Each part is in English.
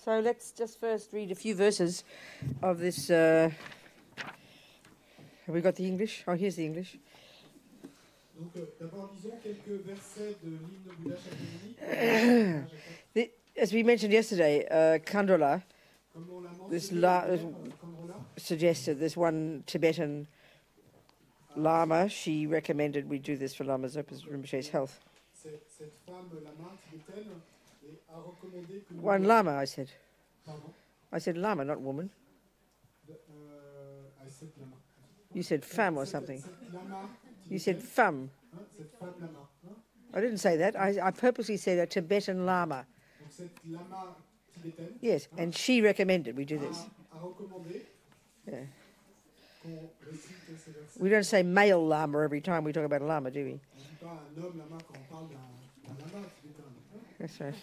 So let's just first read a few verses of this. Have we got the English? Oh, here's the English. Donc, d'abord, lisons quelques versets de l'hymne Buddha Shakyamuni. As we mentioned yesterday, Kandola suggested this one Tibetan Lama. She recommended we do this for Lama's Rinpoche's health. Cette femme lama tibétaine a recommandé que One Lama, I said. Pardon? I said Lama, not woman. I said lama. You said femme or something. Lama You said femme. Cette femme lama. I didn't say that. I purposely said a Tibetan Lama. Donc, cette lama tibétaine Yes, and she recommended we do this. a recommandé Yeah. qu'on récite ces versets. We don't say male Lama every time we talk about a Lama, do we? On ne dit pas un homme lama quand on parle d'un lama tibétain. That's right.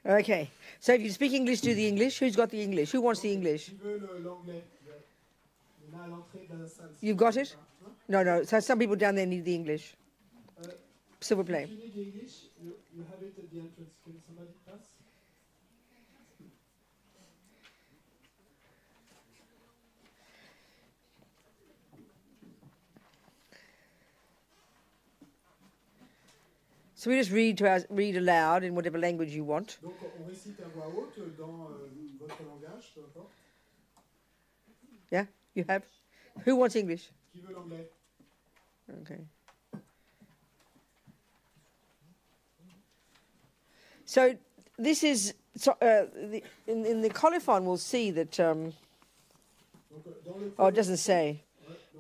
Okay, so if you speak English, do the English. Who's got the English? Who wants the English? Qui veut l'anglais? Il y en a à l'entrée de la salle. You've got it? No. So some people down there need the English. S'il vous plaît. If you need the English, you have it at the entrance. Can somebody pass? So we just read aloud in whatever language you want. Donc on récite à voix haute dans votre langage, peu importe. Yeah, you have. Who wants English? Qui veut l'anglais? Okay. So this is in the colophon. We'll see that. Donc, Oh, it doesn't say.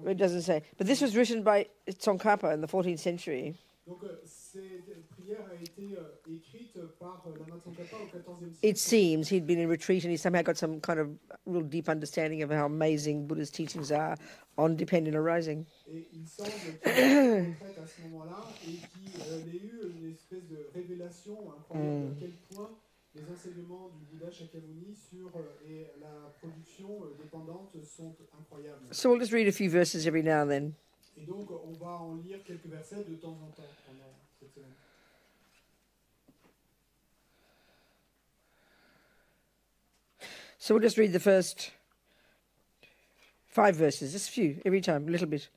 It doesn't say. But this was written by Tsongkhapa in the 14th century. Donc cette prière a été écrite par Lama Tsongkhapa au XIVe siècle. It seems he'd been in retreat and he somehow got some kind of real deep understanding of how amazing Buddha's teachings are on dependent arising. Et il semble qu'il ait été en retraite à ce moment-là et qu'il ait eu une espèce de révélation incroyable à quel point les enseignements du Bouddha Shakyamuni sur la production dépendante sont incroyables. So we'll just read a few verses every now and then. Et donc, on va en lire quelques versets de temps en temps pendant cette semaine. So we'll just read the first 5 verses, just a few, every time, a little bit.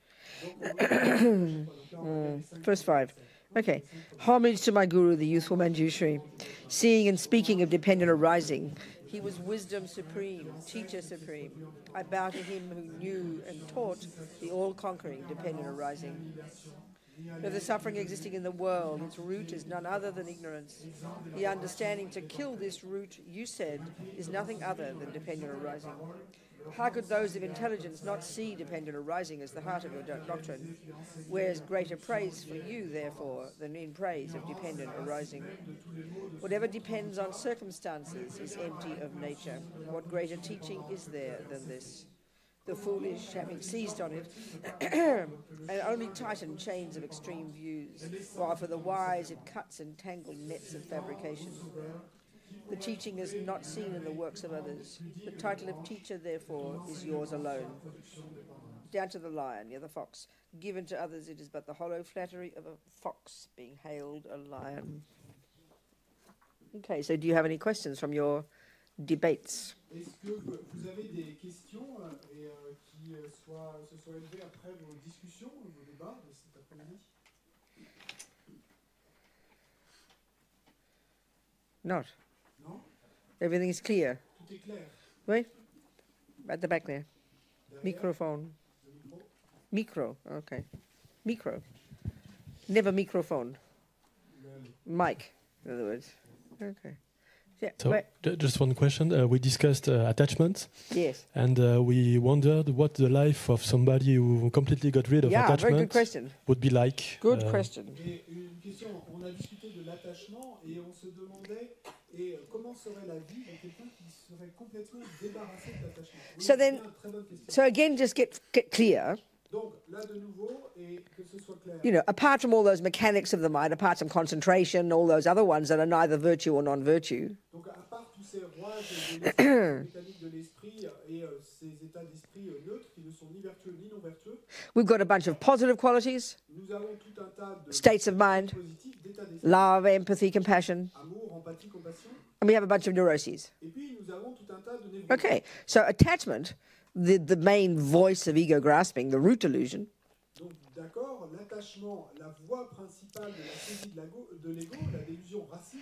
First 5. Okay. Homage to my Guru, the youthful Manjushri. Seeing and speaking of dependent arising, he was wisdom supreme, teacher supreme. I bow to him who knew and taught the all-conquering dependent arising. Of the suffering existing in the world, its root is none other than ignorance. The understanding to kill this root, you said, is nothing other than dependent arising. How could those of intelligence not see dependent arising as the heart of your doctrine? Where's greater praise for you, therefore, than in praise of dependent arising? Whatever depends on circumstances is empty of nature. What greater teaching is there than this? The foolish, having seized on it, and only tighten chains of extreme views, while for the wise it cuts and tangled nets of fabrication. The teaching is not seen in the works of others. The title of teacher, therefore, is yours alone. Down to the lion, the fox. Given to others, it is but the hollow flattery of a fox being hailed a lion. Okay, so do you have any questions from your debates? Est-ce que vous avez des questions qui se soient élevées après vos discussions, vos débats de cet après-midi? Not. Non? Everything is clear. Tout est clair. Right? At the back there. Derrière, Microphone. le Micro, micro. okay. Micro. Never microphone. Mic, in other words. Okay. Yeah. So, just one question. We discussed attachment. Yes. And we wondered what the life of somebody who completely got rid of attachment very good question. would be like. Good question. Et une question, on a discuté de l'attachement et on se demandait comment serait la vie de quelqu'un qui serait complètement débarrassé de l'attachement. Oui, So then, c'est une très bonne question. so again, just get clear. Donc là de nouveau, et que ce soit clair. You know, apart from all those mechanics of the mind, apart from concentration, all those other ones that are neither virtue or non-virtue. Donc à part tous ces rouages mécaniques de l'esprit et ces états d'esprit neutres qui ne sont ni vertueux ni non vertueux, We've got a bunch of positive qualities, nous avons tout un tas de states of mind, positifs, d'états d'esprit, love, empathy, compassion, amour, pratique compassion. And we have a bunch of neuroses. Et puis, nous avons tout un tas de névroses. Okay, so attachment, the main voice of ego grasping, the root delusion, Donc, d'accord, l'attachement, la voie principale de la saisie de l'ego, la délusion racine.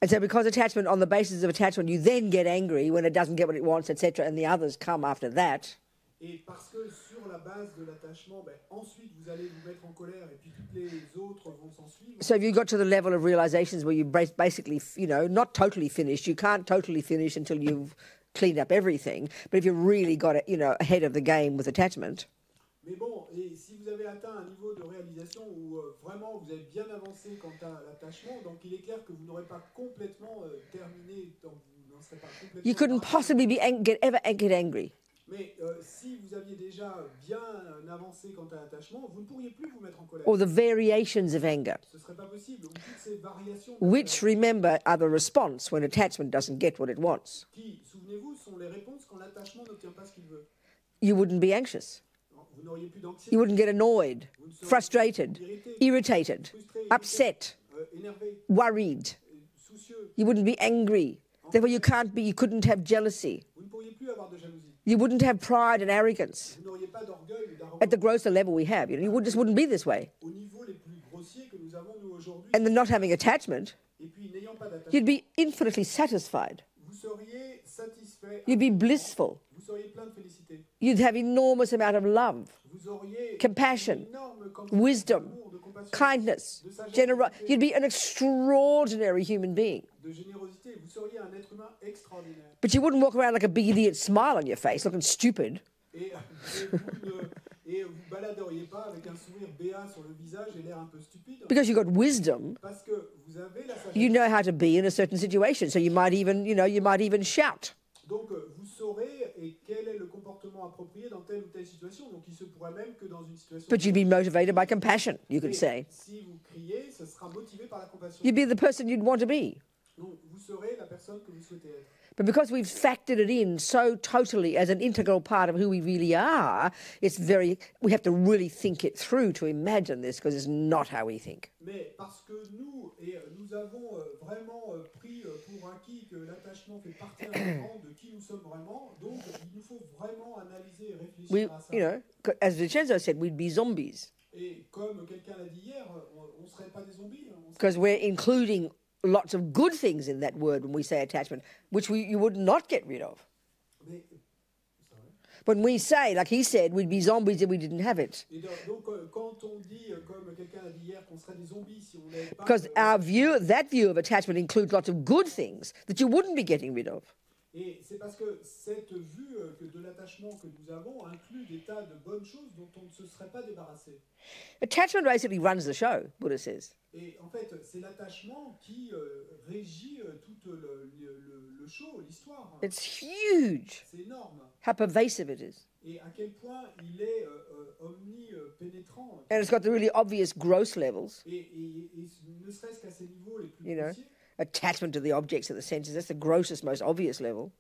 and so because attachment, on the basis of attachment, you then get angry when it doesn't get what it wants, etc., and the others come after that. Et parce que sur la base de l'attachement, ensuite vous allez vous mettre en colère et puis toutes les autres vont s'en suivre. So if you got to the level of realizations where you basically, not totally finished, you can't totally finish until you've cleaned up everything, but if you really got it, ahead of the game with attachment. Mais bon, et si vous avez atteint un niveau de réalisation où vraiment vous avez bien avancé quant à l'attachement, donc il est clair que vous n'aurez pas complètement terminé, donc vous n'en serez pas complètement... You couldn't possibly ever get angry. Mais si vous aviez déjà bien avancé quant à l'attachement, vous ne pourriez plus vous mettre en colère. Or the variations of anger, Ce ne serait pas possible. Ou toutes ces variations which, remember, are the response when attachment doesn't get what it wants. qui, souvenez-vous, sont les réponses quand l'attachement n'obtient pas ce qu'il veut. You wouldn't be anxious. Vous n'auriez plus d'anxiété, You wouldn't get annoyed, frustrated, irritated, upset, énervé, worried. soucieux. You wouldn't be angry. Therefore, you couldn't have jealousy. Vous ne pourriez plus avoir de jalousie. You wouldn't have pride and arrogance. Vous n'auriez pas d'orgueil ou d'arrogance. At the grosser level we have, you just wouldn't be this way. Au niveau les plus grossiers que nous avons nous aujourd'hui, And then not having attachment, et puis n'ayant pas d'attachement, you'd be infinitely satisfied. vous seriez satisfait, You'd be blissful. vous seriez plein de félicité. You'd have enormous amount of love, Vous auriez compassion, une énorme quantité wisdom, d'amour, de compassion, kindness, de sagesse, generosity. You'd be an extraordinary human being. de générosité. Vous seriez un être humain extraordinaire. But you wouldn't walk around like a big idiot smile on your face, looking stupid. Et vous baladeriez pas avec un sourire béat sur le visage et l'air un peu stupide. Because you've got wisdom, Parce que vous avez la sagesse. you know how to be in a certain situation. So you might even shout. Donc vous saurez quel est le comportement approprié dans telle ou telle situation. Donc il se pourrait même que dans une situation... But you'd be motivated by compassion, you could say. Si vous criez, ce sera motivé par la compassion. You'd be the person you'd want to be. Donc vous serez la personne que vous souhaitez être. But because we've factored it in so totally as an integral part of who we really are, we have to really think it through to imagine this, because it's not how we think. Mais parce que nous avons vraiment pris pour acquis que l'attachement fait partie intégrante de qui nous sommes vraiment, donc il nous faut vraiment analyser et réfléchir à ça. As Vincenzo said, we'd be zombies. Et comme quelqu'un l'a dit hier, on ne serait pas des zombies. Because we're including lots of good things in that word when we say attachment, which you would not get rid of. Mais, When we say, like he said, we'd be zombies if we didn't have it. et donc quand on dit, comme quelqu'un l'a dit hier, qu'on serait des zombies si on n'avait pas... Because that view of attachment includes lots of good things that you wouldn't be getting rid of. Et c'est parce que cette vue de l'attachement que nous avons inclut des tas de bonnes choses dont on ne se serait pas débarrassé. Attachment basically runs the show, Buddha says. Et en fait, c'est l'attachement qui régit tout le show, l'histoire. It's huge C'est énorme. how pervasive it is. Et à quel point il est omnipénétrant. And it's got the really obvious gross levels. Et ne serait-ce qu'à ces niveaux les plus You know, grossiers, attachment to the objects of the senses, that's the grossest, most obvious level.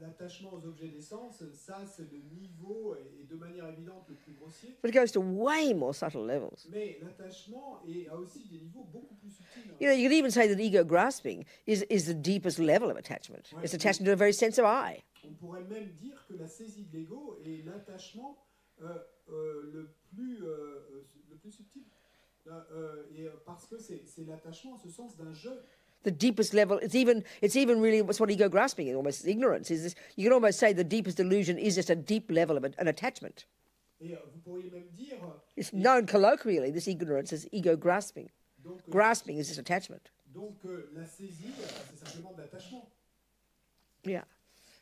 l'attachement aux objets des sens, ça c'est le niveau et de manière évidente le plus grossier. But it goes to way more subtle levels. Mais l'attachement a aussi des niveaux beaucoup plus subtils. You know, you could even say that ego grasping is the deepest level of attachment. It's attachment to a very sense of I. On pourrait même dire que la saisie de l'ego est l'attachement le plus subtil. Parce que c'est l'attachement en ce sens d'un je. The deepest level, it's even really what's what ego grasping is, almost ignorance. Is this, you can almost say the deepest illusion is just a deep level of an attachment. Et vous pourriez même dire... It's known colloquially, this ignorance, as ego grasping. Donc, Grasping is just attachment. Donc la saisie, c'est simplement de l'attachement. Yeah.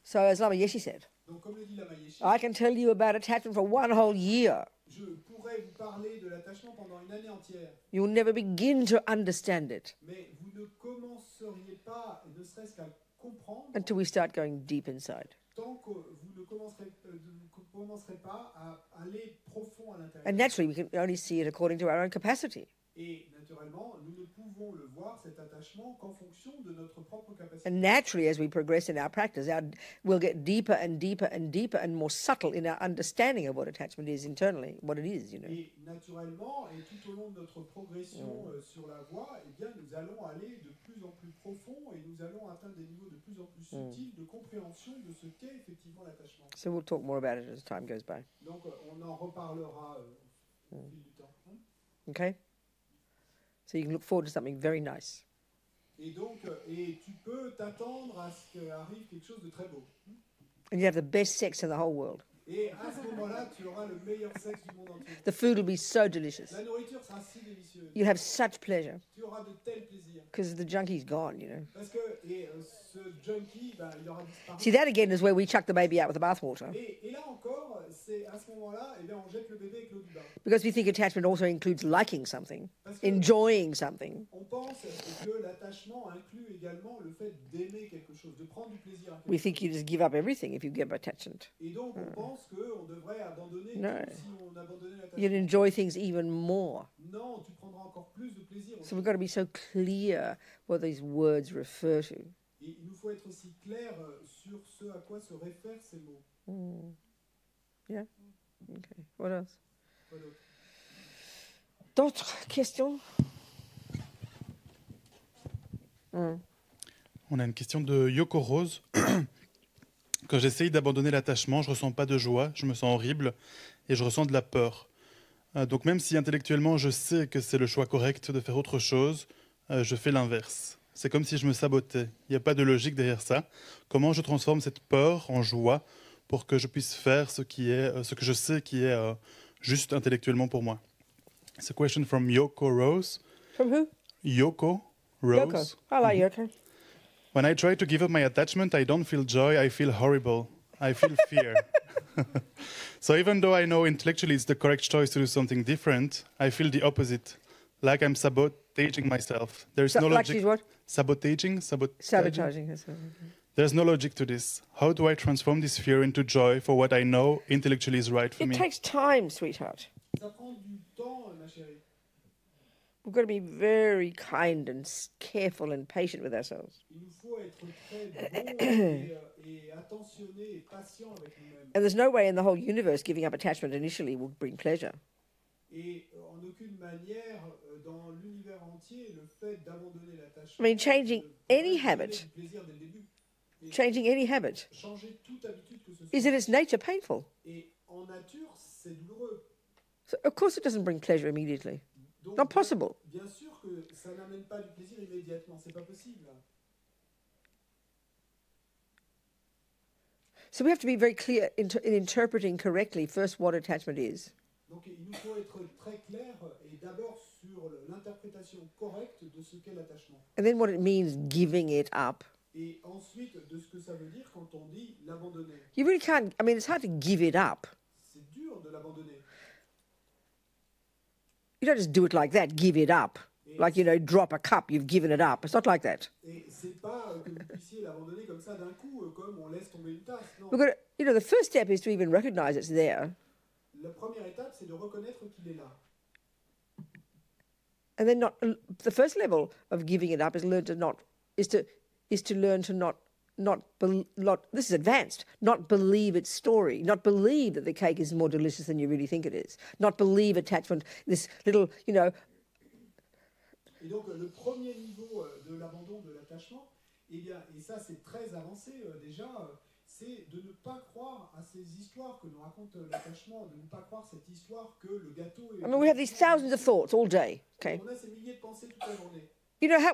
So as Lama Yeshe said, Donc comme le dit Lama Yeshe, I can tell you about attachment for one whole year. je pourrais vous parler de l'attachement pendant une année entière, You'll never begin to understand it mais vous ne commenceriez pas, ne serait-ce qu'à comprendre, until we start going deep inside. tant que vous ne commencerez pas à aller profond à l'intérieur. And naturally, we can only see it according to our own capacity. Et naturellement, nous ne pouvons le voir, cet attachement, qu'en fonction de notre propre capacité. And naturally, as we progress in our practice, we'll get deeper and deeper and deeper and more subtle in our understanding of what attachment is internally, what it is, you know. Et naturellement, et tout au long de notre progression sur la voie, eh bien, nous allons aller de plus en plus profond et nous allons atteindre des niveaux de plus en plus subtils de compréhension de ce qu'est effectivement l'attachement. So we'll talk more about it as time goes by. Donc on en reparlera au fil du temps. Okay? So you can look forward to something very nice. Et donc, et tu peux t'attendre à ce qu'arrive quelque chose de très beau. And you have the best sex in the whole world. Et à ce moment-là, tu auras le meilleur sexe du monde entier. The food will be so delicious. La nourriture sera si délicieuse. You'll have such pleasure Tu auras de tels plaisirs. because the junkie's gone, you know. Parce que ce junkie, ben, il aura disparu. See, that again is where we chuck the baby out with the bathwater Et là encore, c'est à ce moment-là, eh bien, on jette le bébé avec l'eau du bain. because we think attachment also includes liking something, Parce que enjoying something. on pense que l'attachement inclut également le fait d'aimer quelque chose, de prendre du plaisir à quelque We chose. think you just give up everything if you give attachment. Et donc, on pense qu'on devrait abandonner No. tout si on abandonnait You'll l'attachement. enjoy things even more. Non, tu prendras encore plus de plaisir. So we've got to be so clear what these words refer to. Et il nous faut être aussi clair sur ce à quoi se réfèrent ces mots. Yeah? Okay. What else? Quoi d'autre? D'autres questions? On a une question de Yoko Rose. Quand j'essaye d'abandonner l'attachement, je ressens pas de joie, je me sens horrible et je ressens de la peur. Donc même si intellectuellement je sais que c'est le choix correct de faire autre chose, je fais l'inverse. C'est comme si je me sabotais. Il n'y a pas de logique derrière ça. Comment je transforme cette peur en joie pour que je puisse faire ce que je sais qui est juste intellectuellement pour moi? It's a question from Yoko Rose. From who? Yoko Rose. Yoko. I like Yoko. When I try to give up my attachment, I don't feel joy, I feel horrible. I feel fear. So even though I know intellectually it's the correct choice to do something different, I feel the opposite, like I'm sabotaging myself. There's So, no like logic. she's what? Sabotaging? Sabotaging. That's what. There's no logic to this. How do I transform this fear into joy for what I know intellectually is right for It me? takes time, sweetheart. Ça prend du temps, ma chérie. We've got to be very kind and careful and patient with ourselves. Il nous faut être très bon et attentionné et patient avec nous-mêmes. And there's no way in the whole universe giving up attachment initially will bring pleasure. Et en aucune manière, dans l'univers entier, le fait d'abandonner l'attachement, I mean, changing any donner habit, du plaisir dès le début. Et changing any habit, changer toute habitude que ce soit. is in its nature painful. Et en nature, c'est douloureux. So of course it doesn't bring pleasure immediately. Donc, Not possible. Bien sûr que ça n'amène pas du plaisir immédiatement, c'est pas possible. So we have to be very clear in interpreting correctly first what attachment is. Donc il nous faut être très clair et d'abord sur l'interprétation correcte de ce qu'est l'attachement. And then what it means giving it up. Et ensuite de ce que ça veut dire quand on dit l'abandonner. You really can't, I mean, it's hard to give it up. C'est dur de l'abandonner. You don't just do it like that, give it up. Like, you know, drop a cup, you've given it up. It's not like that. Et c'est pas que vous puissiez l'abandonner comme ça d'un coup, comme on laisse tomber une tasse. Non. We've got to, you know, the first step is to even recognize it's there. La première étape, c'est de reconnaître qu'il est là. And then the first level of giving it up is learn to not, is to learn to not, this is advanced, not believe its story, not believe that the cake is more delicious than you really think it is, not believe attachment, this little, you know. Et donc le premier niveau de l'abandon de l'attachement, eh bien, et ça c'est très avancé déjà, c'est de ne pas croire à ces histoires que nous raconte l'attachement, de ne pas croire cette histoire que le gâteau est... I mean, we have these thousands of thoughts all day, okay? On a ces milliers de pensées toute la journée. You know, how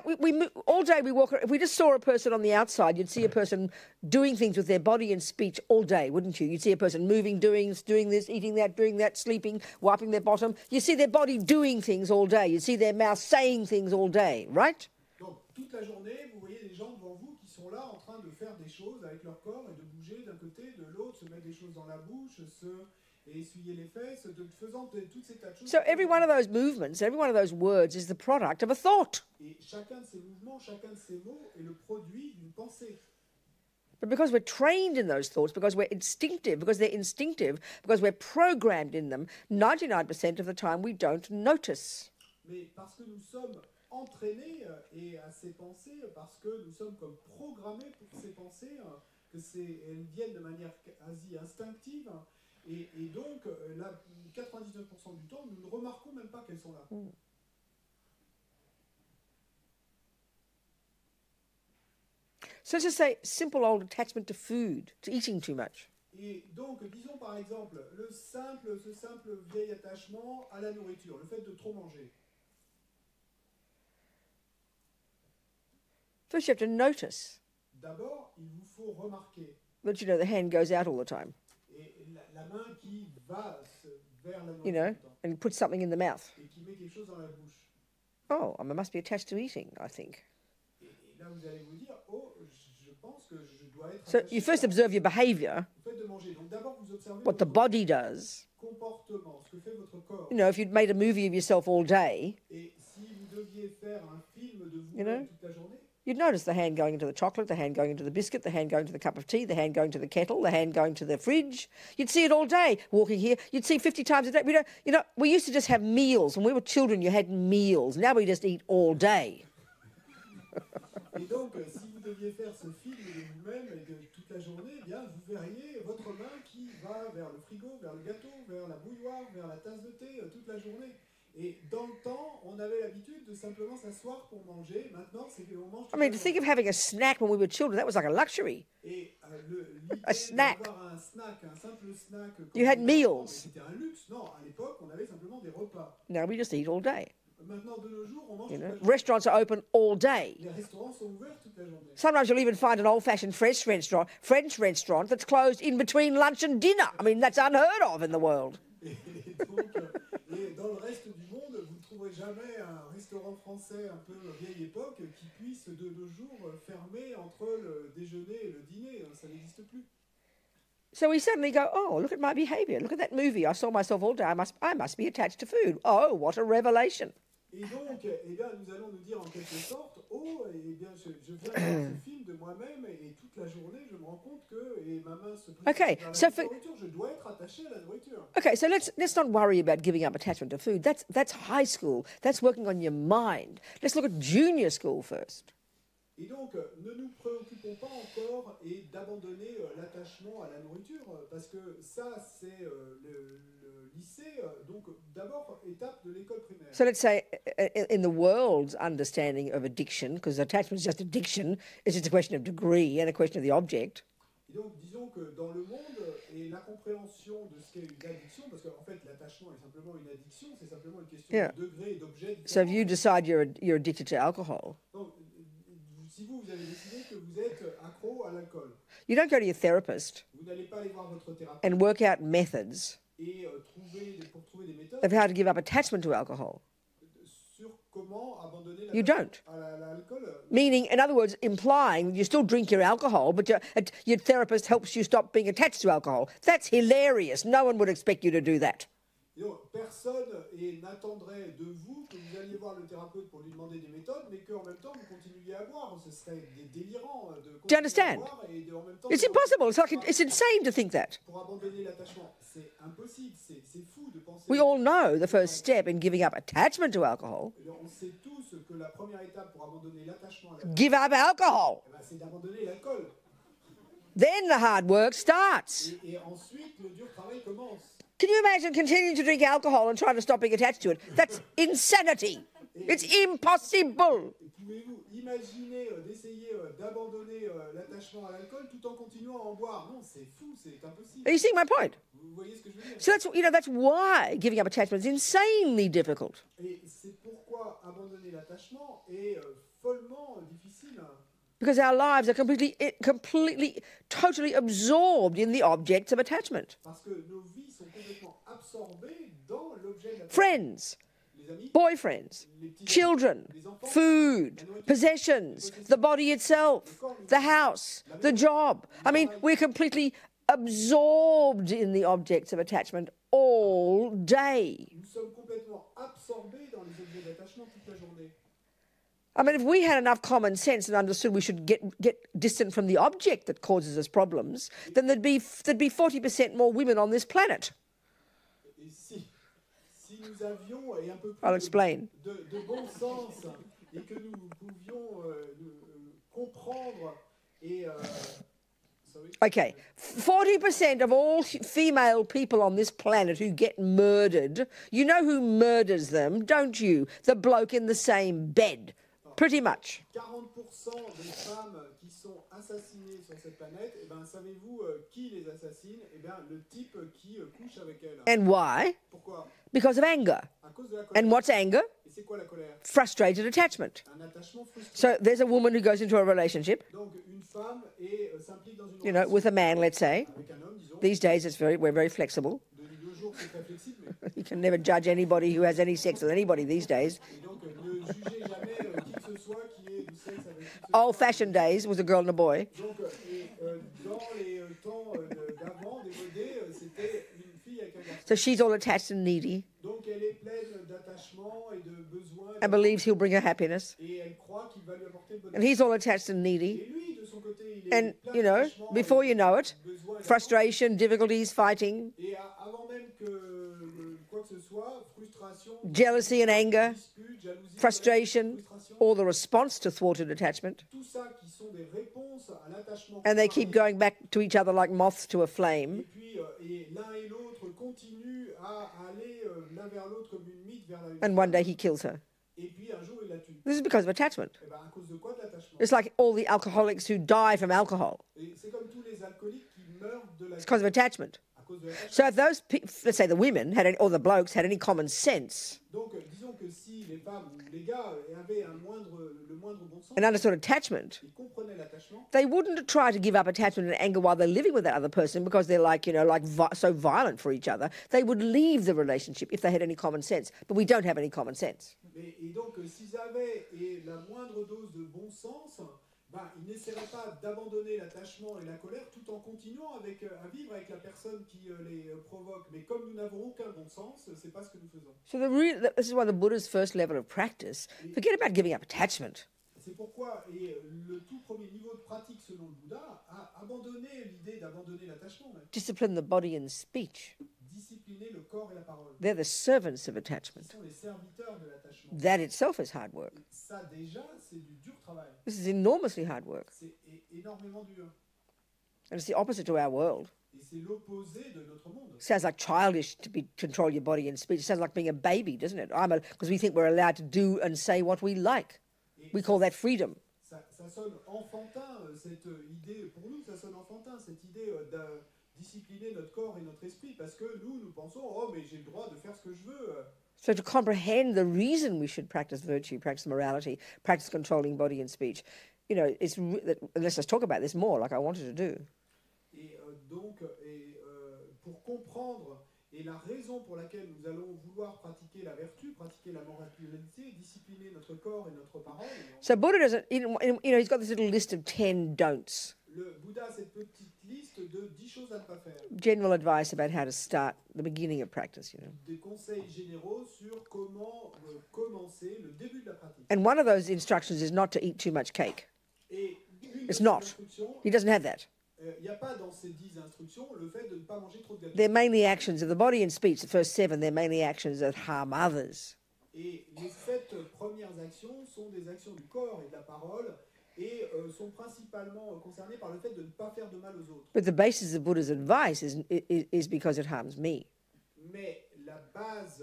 all day we walk, if we just saw a person on the outside, you'd see a person doing things with their body and speech all day, wouldn't you? You'd see a person moving, doing this, eating that, sleeping, wiping their bottom. You see their body doing things all day. You see their mouth saying things all day, right? Donc, toute la journée, vous voyez les gens devant vous qui sont là en train de faire des choses avec leur corps et de bouger d'un côté, de l'autre, se mettre des choses dans la bouche, et essuyer les fesses, faisant toutes ces tas de choses. So every one of those movements, every one of those words is the product of a thought. Et chacun de ces mouvements, chacun de ces mots est le produit d'une pensée. But because we're trained in those thoughts, because we're instinctive, because they're instinctive, because we're programmed in them, 99% of the time we don't notice. Mais parce que nous sommes entraînés et à ces pensées, parce que nous sommes comme programmés pour ces pensées, elles viennent de manière quasi instinctive. Et donc, là, 99% du temps, nous ne remarquons même pas qu'elles sont là. So let's just say simple old attachment to food, to eating too much. Et donc, disons par exemple, ce simple vieil attachement à la nourriture, le fait de trop manger. First, you have to notice D'abord, il vous faut remarquer. that, you know, the hand goes out all the time, Et la main qui va vers la you nourriture know, tout le temps, and put something in the mouth. et qui met quelque chose dans la bouche. Oh, I must be attached to eating, I think. Et là, vous allez vous dire, oh, je pense que je dois être So attaché you first à observe your behavior, le fait de manger. Donc d'abord, vous observez what the votre body does. comportement, ce que fait votre corps. You know, if you'd made a movie of yourself all day, Et si vous deviez faire un film de vous You know? toute la journée, you'd notice the hand going into the chocolate, the hand going into the biscuit, the hand going to the cup of tea, the hand going to the kettle, the hand going to the fridge. You'd see it all day walking here. You'd see 50 times a day. We used to just have meals. When we were children, you had meals. Now we just eat all day. et donc, si vous deviez faire ce film de vous-même et de toute la journée, eh bien, vous verriez votre main qui va vers le frigo, vers le gâteau, vers la bouilloire, vers la tasse de thé toute la journée. Et dans le temps, on avait l'habitude de simplement s'asseoir pour manger. Maintenant, c'est qu'on mange toute I mean, la to think journée. of having a snack when we were children, that was like a luxury. Et A snack. d'avoir un snack, un simple snack, quand You had on était enfant, meals. C'était un luxe. Non, à l'époque, on avait simplement des repas. Now we just eat all day. Maintenant, de nos jours, on mange You toute know, la journée. restaurants are open all day. Les restaurants sont ouverts toute la journée. Sometimes you'll even find an old-fashioned French restaurant that's closed in between lunch and dinner. I mean, that's unheard of in the world. Et donc, et dans le reste du monde, vous ne trouverez jamais un restaurant français un peu vieille époque qui puisse de nos jours fermer entre le déjeuner et le dîner. Ça n'existe plus. So we suddenly go, oh, look at my behavior. Look at that movie. I saw myself all day. I must be attached to food. Oh, what a revelation. Et donc, eh bien, nous allons nous dire en quelque sorte, oh, eh bien, je viens de voir ce film de moi-même et toute la journée, je me rends compte que et ma main se plie Okay, vers so la for- nourriture, je dois être attaché à la nourriture. Okay, so let's not worry about giving up attachment to food. That's high school. That's working on your mind. Let's look at junior school first. Et donc, ne nous préoccupons pas encore et d'abandonner l'attachement à la nourriture, parce que ça, c'est le lycée, donc d'abord étape de l'école primaire. So let's say in the world's understanding of addiction, because attachment is just addiction, it's just a question of degree and a question of the object. Et donc, disons que dans le monde, et la compréhension de ce qu'est une addiction, parce qu'en fait, l'attachement est simplement une addiction, c'est simplement une question Yeah. de degré et d'objet. So if you decide you're addicted to alcohol, Donc, si vous avez décidé que vous êtes accro à l'alcool, you don't go to your therapist vous n'allez pas aller voir votre thérapeute and work out methods et pour trouver des méthodes of how to give up attachment to alcohol. sur comment abandonner You don't. à l'alcool. Meaning, in other words, implying you still drink your alcohol, but your therapist helps you stop being attached to alcohol. That's hilarious. No one would expect you to do that. Et donc, personne n'attendrait de vous que vous alliez voir le thérapeute pour lui demander des méthodes, mais qu'en même temps vous continuiez à boire. Ce serait délirant de Do you continuer à understand? boire et en même temps. It's impossible. It's insane to think that. Pour abandonner l'attachement, c'est impossible. C'est fou de penser. We all know the first step in giving up attachment to alcohol. On sait tous que la première étape pour abandonner l'attachement à l'alcool, Give up alcohol. c'est d'abandonner l'alcool. Then the hard work starts. Et ensuite, le dur travail commence. Can you imagine continuing to drink alcohol and trying to stop being attached to it? That's insanity. It's impossible. Pouvez-vous imaginer d'essayer d'abandonner l'attachement à l'alcool tout en continuant à en boire? Non, c'est fou, c'est impossible. Are you seeing my point? Vous voyez ce que je veux dire? So that's why giving up attachment is insanely difficult. Et c'est pourquoi abandonner l'attachement est follement difficile. Because our lives are completely, totally absorbed in the objects of attachment. Parce que nos vies sont complètement absorbées dans l'objet de l'attachement. Friends, Les amis, boyfriends, les petits children, food, possessions, the body itself, the house, the job. I mean, we're completely absorbed in the objects of attachment all day. nous sommes complètement absorbés dans les objets d'attachement toute la journée. I mean, if we had enough common sense and understood we should get distant from the object that causes us problems, then there'd be 40% more women on this planet. Et si nous avions et un peu I'll plus explain. de bon sens et que nous pouvions comprendre et sorry. Okay, 40% of all female people on this planet who get murdered, you know who murders them, don't you? The bloke in the same bed. Pretty much. 40% des femmes qui sont assassinées sur cette planète, eh ben, savez-vous qui les assassine? Eh bien, le type qui couche avec elles. And why? Pourquoi? Because of anger. À cause de la colère. And what's anger? Et c'est quoi la colère? Frustrated attachment. Un attachement frustré. So there's a woman who goes into a relationship, Donc, une femme s'implique dans une you know, relation with a man, let's say. avec un homme, disons. These days we're very flexible. De nos jours, c'est très flexible. Mais... You can never judge anybody who has any sex with anybody these days. Et donc, ne jugez jamais qui que ce soit qui ait du sexe avec qui que ce soit. Old-fashioned days was a girl and a boy. Donc, dans les temps d'avant, démodés, c'était une fille avec un garçon. So she's all attached and needy Donc, elle est pleine d'attachement et de besoins. and believes he'll bring her happiness. Et elle croit qu'il va lui apporter le bonheur. And he's all attached and Et needy. lui, de son côté, il est And, plein you know, d'attachement, before you know it, besoins également. frustration, difficulties, fighting, Et avant même que quoi que ce soit, frustration, jealousy and anger, dispute, jalousie, frustration, frustration, all the response to thwarted attachment. tout ça qui sont des réponses à l'attachement. And they keep going back to each other like moths to a flame. Et puis, et l'un et l'autre continuent à aller l'un vers l'autre comme une mythe vers la And one day he kills her. Et puis un jour, il la tue. This is because of attachment. Et ben, à cause de quoi? De l'attachement. It's like all the alcoholics who die from alcohol. Et c'est comme tous les alcooliques qui meurent de la It's because of attachment. à cause de l'attachement. So if those, let's say the women had any, or the blokes had any common sense Donc, disons que si les femmes ou les gars avaient le moindre bon sens, and understood attachment, ils comprenaient l'attachement, they wouldn't try to give up attachment and anger while they're living with that other person because they're like, you know, like so violent for each other. They would leave the relationship if they had any common sense. But we don't have any common sense. et donc s'ils avaient la moindre dose de bon sens, ben, ils n'essaieraient pas d'abandonner l'attachement et la colère tout en continuant à vivre avec la personne qui les provoque. Mais comme nous n'avons aucun bon sens, c'est pas ce que nous faisons. So this is why the Buddha's first level of practice, forget about giving up attachment. C'est pourquoi le tout premier niveau de pratique selon le Bouddha a abandonné l'idée d'abandonner l'attachement, même. Discipline the body and speech. Discipliner le corps et la parole. They're the servants of Ce attachment. sont les serviteurs de l'attachement. That itself is hard work. Ça déjà, c'est du dur travail. This is enormously hard work. C'est énormément dur. And it's the opposite to our world. Et c'est l'opposé de notre monde. Sounds like childish to control your body and speech. It sounds like being a baby, doesn't it? Because we think we're allowed to do and say what we like. We call that freedom. Ça sonne enfantin, cette idée, pour nous, ça sonne enfantin, cette idée de discipliner notre corps et notre esprit, parce que nous pensons, oh, mais j'ai le droit de faire ce que je veux. So to comprehend the reason we should practice virtue, practice morality, practice controlling body and speech, you know, let's just talk about this more, like I wanted to do. Et donc, pour comprendre, et la raison pour laquelle nous allons vouloir pratiquer la vertu, pratiquer la moralité, discipliner notre corps et notre parole. So Buddha doesn't, you know, he's got this little list of 10 don'ts. Le Bouddha a cette petite liste de 10 choses à ne pas faire. General advice about how to start the beginning of practice, you know. Des conseils généraux sur comment commencer le début de la pratique. And one of those instructions is not to eat too much cake. Et une It's de ces not. instructions, He doesn't have that. il n'y a pas dans ces 10 instructions le fait de ne pas manger trop de gâteaux. They're mainly actions of the body and speech. The first 7, they're mainly actions that harm others. Et les 7 premières actions sont des actions du corps et de la parole et sont principalement concernées par le fait de ne pas faire de mal aux autres. But the basis of Buddha's advice is because it harms me. Mais la base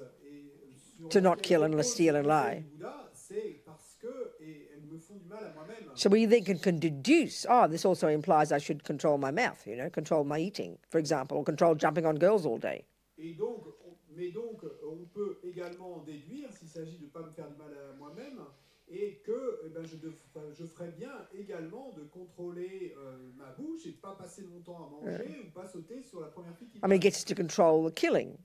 sur To not laquelle kill and repose steal le and conseil lie. du Bouddha, c'est parce que elles me font du mal à moi-même. So we then can deduce, oh, this also implies I should control my mouth, you know, control my eating, for example, or control jumping on girls all day. Et donc, on peut également déduire, s'il s'agit de ne pas me faire du mal à moi-même, et que je ferais bien également de contrôler ma bouche et de ne pas passer mon temps à manger ou pas sauter sur la première fille qui I mean, it gets us to control the killing,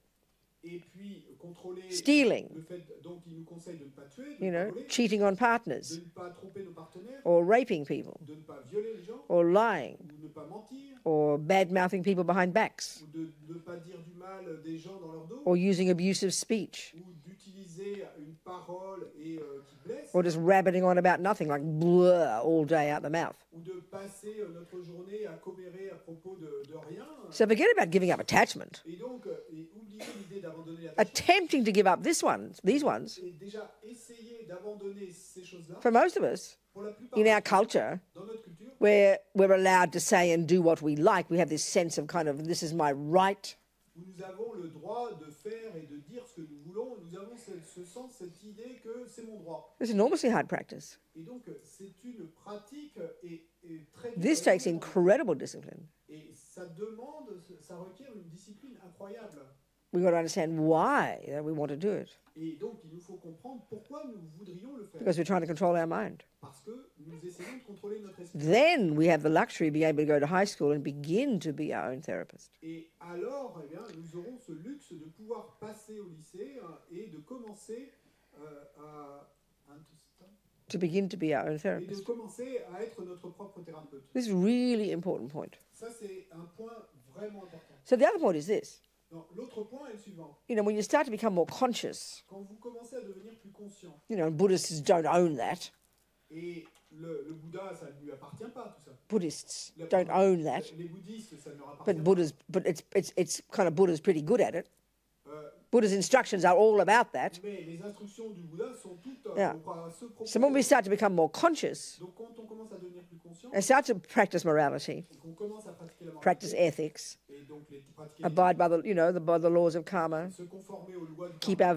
Et puis contrôler stealing, le fait, donc il nous conseille de ne pas tuer, de you ne pas know, voler, cheating on de partners, ne pas tromper nos partenaires, or raping people, de ne pas violer les gens, or lying, ou de ne pas mentir, or bad-mouthing people behind backs, ou de ne pas dire du mal des gens dans leur dos, or using abusive speech, ou d'utiliser une parole qui blesse, or just rabbiting on about nothing, like blah, all day out the mouth. ou de passer notre journée à commérer à propos de rien. So forget about giving up attachment. Et donc, oublier l'idée d'abandonner l'attachement. Attempting to give up these ones, Et déjà essayer d'abandonner ces choses-là, for most of us, pour la plupart in our culture, dans notre culture, where we're allowed to say and do what we like, we have this sense of kind of, this is my right. où nous avons le droit de faire et de dire ce que nous voulons nous avons ce sens, cette idée que c'est mon droit. It's enormously hard practice. Et donc, c'est une pratique et très This takes incredible discipline. Et ça requiert une discipline incroyable. We've got to understand why we want to do it. Et donc, il nous faut comprendre pourquoi nous voudrions le faire. Because we're trying to control our mind. Parce que nous essayons de contrôler notre esprit. Then we have the luxury of being able to go to high school and begin to be our own therapist. Et alors, eh bien, nous aurons ce luxe de pouvoir passer au lycée et de commencer to begin to be our own et de therapist. commencer à être notre propre thérapeute. This is a really important point. Ça, c'est un point vraiment important. So the other point is this. Donc, l'autre point est le suivant. You know, when you start to become more conscious, Quand vous commencez à devenir plus conscient, you know, Buddhists don't own that. et le Bouddha, ça ne lui appartient pas, tout ça. Buddhists don't own that. Les bouddhistes, ça ne leur appartient But it's kind of Buddha's pretty good at it. pas. Buddha's instructions are all about that. Mais les instructions du Bouddha sont toutes Yeah. à ce propos. So when we start to become more conscious Donc quand on commence à devenir plus conscient, and start to practice morality, et qu'on commence à pratiquer la practice moralité, ethics, et donc pratiquer abide by by the laws of karma, se conformer aux lois du keep karma, our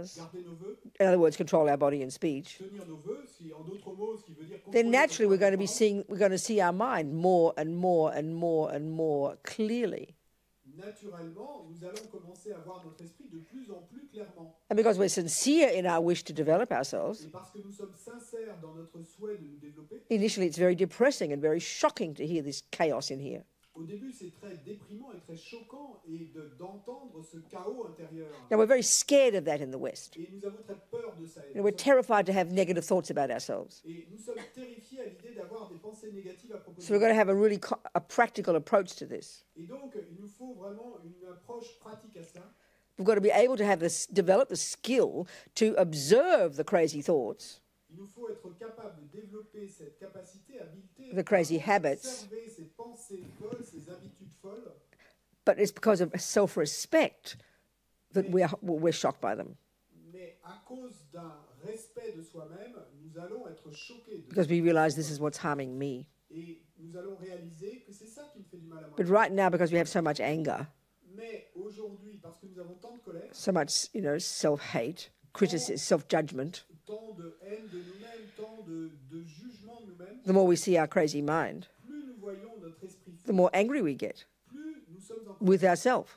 vows, garder nos vœux, in other words, control our body and speech, tenir nos vœux, en d'autres mots, ce qui veut dire then contrôler naturally notre we're going to see our mind more and more and more and more clearly. naturellement, nous allons commencer à voir notre esprit de plus en plus clairement. And because we're sincere in our wish to develop ourselves, Et parce que nous sommes sincères dans notre souhait de nous développer, initially it's very depressing and very shocking to hear this chaos in here. au début, c'est très déprimant et très choquant d'entendre ce chaos intérieur. Now, we're very scared of that in the West. Et nous avons très peur de ça. You know, we're terrified to have negative thoughts about ourselves. Et nous sommes terrifiés à l'idée d'avoir des pensées négatives à propos de So we've got to have a really a practical approach to this. Et donc, il nous faut vraiment une approche pratique à ça. We've got to be able to have develop the skill to observe the crazy thoughts, Il nous faut être capable de développer cette capacité, habileté, the crazy à habits. observer ces pensées folles, ces habitudes folles. But it's because of self-respect that we're shocked by them, Mais à cause d'un respect de soi-même, nous allons être choqués. because we realize this is what's harming me. Et nous allons réaliser que c'est ça qui me fait du mal à moi. But right now, because we have so much anger, Mais aujourd'hui, parce que nous avons tant de colère, so much, self-hate, criticism, self-judgment, tant de haine de nous-mêmes, tant de jugement de nous-mêmes, the more we see our crazy mind, plus nous voyons notre esprit the fou, more angry we get plus nous sommes with ourselves.